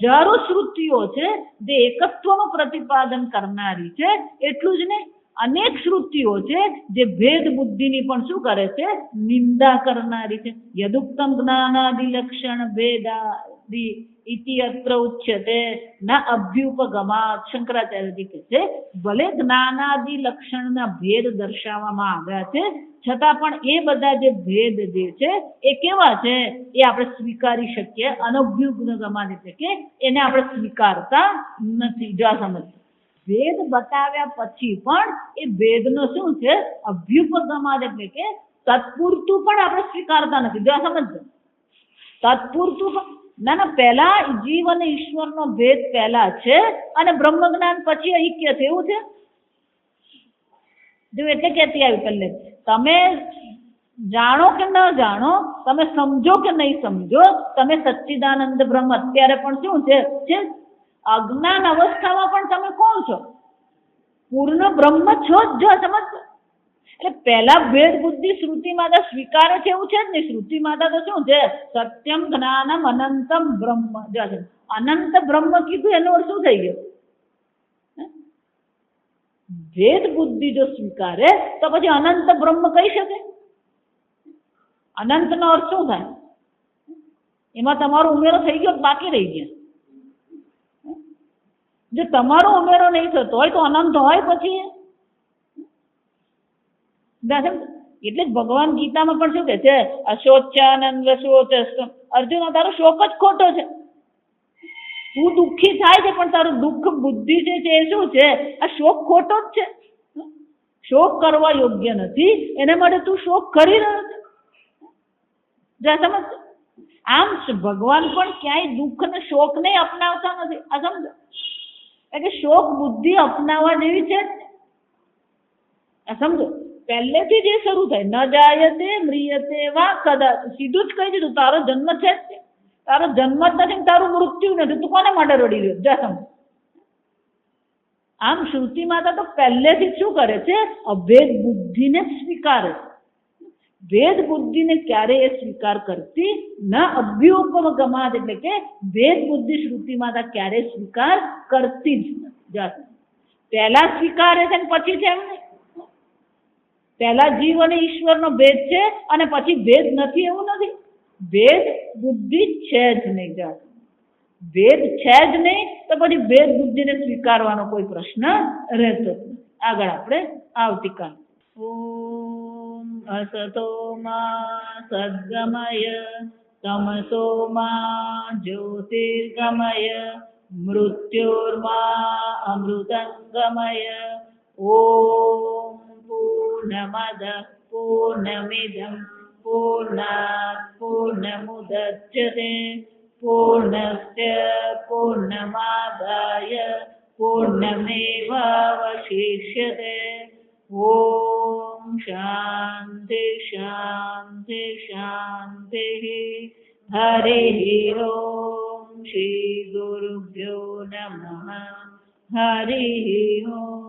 હજારો શ્રુતિઓ છે જે એકત્વનું પ્રતિપાદન કરનારી છે. એટલું જ નહીં, અનેક શ્રુતિઓ છે જે ભેદ બુદ્ધિની પણ શું કરે છે? નિંદા કરનારી છે. યદુક્તમ જ્ઞાનાદિ લક્ષણ ભેદાદિ ઇતિ અત્ર ઉચ્યતે ન અભ્યુપગમાત. શંકરાચાર્યજી કહે છે ભલે જ્ઞાનાદિ લક્ષણના ભેદ દર્શાવવામાં આવ્યા છે, છતાં પણ એ બધા જે ભેદ જે છે એ કેવા છે? એ આપણે સ્વીકારી શકીએ. અનભ્યુપગમાત એટલે કે એને આપણે સ્વીકારતા નથી. જો સમજ, ભેદ બતાવ્યા પછી પણ એ ભેદનો શું છે? અભ્યુપગમાત એટલે કે તત્પૂરતું પણ આપણે સ્વીકારતા નથી. જો સમજો, તત્પૂરતું પણ ના, પહેલા જીવ અને ઈશ્વરનો ભેદ પહેલા છે અને બ્રહ્મ જ્ઞાન પછી ઐક્ય છે. એવું છે? જો એટલે કહેતી આવી પહેલે, તમે જાણો કે ન જાણો, તમે સમજો કે નહીં સમજો, તમે સચ્ચિદાનંદ બ્રહ્મ અત્યારે પણ શું છે? અજ્ઞાન અવસ્થામાં પણ તમે કોણ છો? પૂર્ણ બ્રહ્મ છો જ. જો સમજ, એટલે પહેલા ભેદ બુદ્ધિ શ્રુતિ માતા સ્વીકારે છે એવું છે જ નહીં. શ્રુતિ માતા તો શું છે? સત્યમ જ્ઞાનમ અનંતમ બ્રહ્મ. જો અનંત બ્રહ્મ કીધું એનો અર્થ શું થઈ ગયો? ભેદ બુદ્ધિ જો સ્વીકારે તો પછી અનંત બ્રહ્મ કહી શકે? અનંત નો અર્થ શું થાય? એમાં તમારો ઉમેરો થઈ ગયો, બાકી રહી ગયા. જો તમારો ઉમેરો નહીં થતો હોય તો અનંત હોય પછી? એટલે જ ભગવાન ગીતામાં પણ શું કહે છે? અશોચાનંદ શોચ. અર્જુન, તારો શોક જ ખોટો છે. તું દુઃખી થાય છે પણ તારું દુઃખ બુદ્ધિ છે એ શું છે? આ શોક ખોટો જ છે. શોક કરવા યોગ્ય નથી, એના માટે તું શોક કરી રહ્યો છે. સમજ, આમ ભગવાન પણ ક્યાંય દુઃખ ને શોક ને અપનાવતા નથી. આ સમજો, એટલે શોક બુદ્ધિ અપનાવવા જેવી છે. આ સમજો, પહેલેથી જે શરૂ થાય, ન જાયતે મ્રિયતે વા કદાચ, સીધું જ કહી દીધું તારો જન્મ છે જ. તારો જન્મ જ નથી, તારું મૃત્યુ નથી, તું કોને માટે રડી રહ્યો? જા સમજ. આમ શ્રુતિ માતા તો પહેલેથી શું કરે છે? અભેદ બુદ્ધિને સ્વીકારે. ભેદ બુદ્ધિને ક્યારેય એ સ્વીકાર કરતી ન. અભ્યુપગમાત એટલે કે ભેદ બુદ્ધિ શ્રુતિ માતા ક્યારેય સ્વીકાર કરતી જ નથી. પહેલા સ્વીકારે છે ને પછી છે એમ નહીં. પહેલા જીવ અને ઈશ્વરનો ભેદ છે અને પછી ભેદ નથી એવું નથી. ભેદ બુદ્ધિ છે જ નહીં. ભેદ છે જ નહીં તો પછી ભેદ બુદ્ધિને સ્વીકારવાનો કોઈ પ્રશ્ન રહેતો જ નથી. આગળ આપણે આવતીકાલ. ઓમ અસતો મા સદ્ગમય તમસો મા જ્યોતિર્ગમય મૃત્યોર્મા અમૃતંગમય. ઓમ પૂર્ણમદ પૂર્ણમિદં પૂર્ણાત પૂર્ણમુદચ્યતે પૂર્ણસ્ય પૂર્ણમાદાય પૂર્ણમેવાવશિષ્યતે. ઓમ શાંતિ શાંતિ શાંતિ. હરિ ઓમ શ્રી ગુરુભ્યો નમઃ. હરિ ઓમ.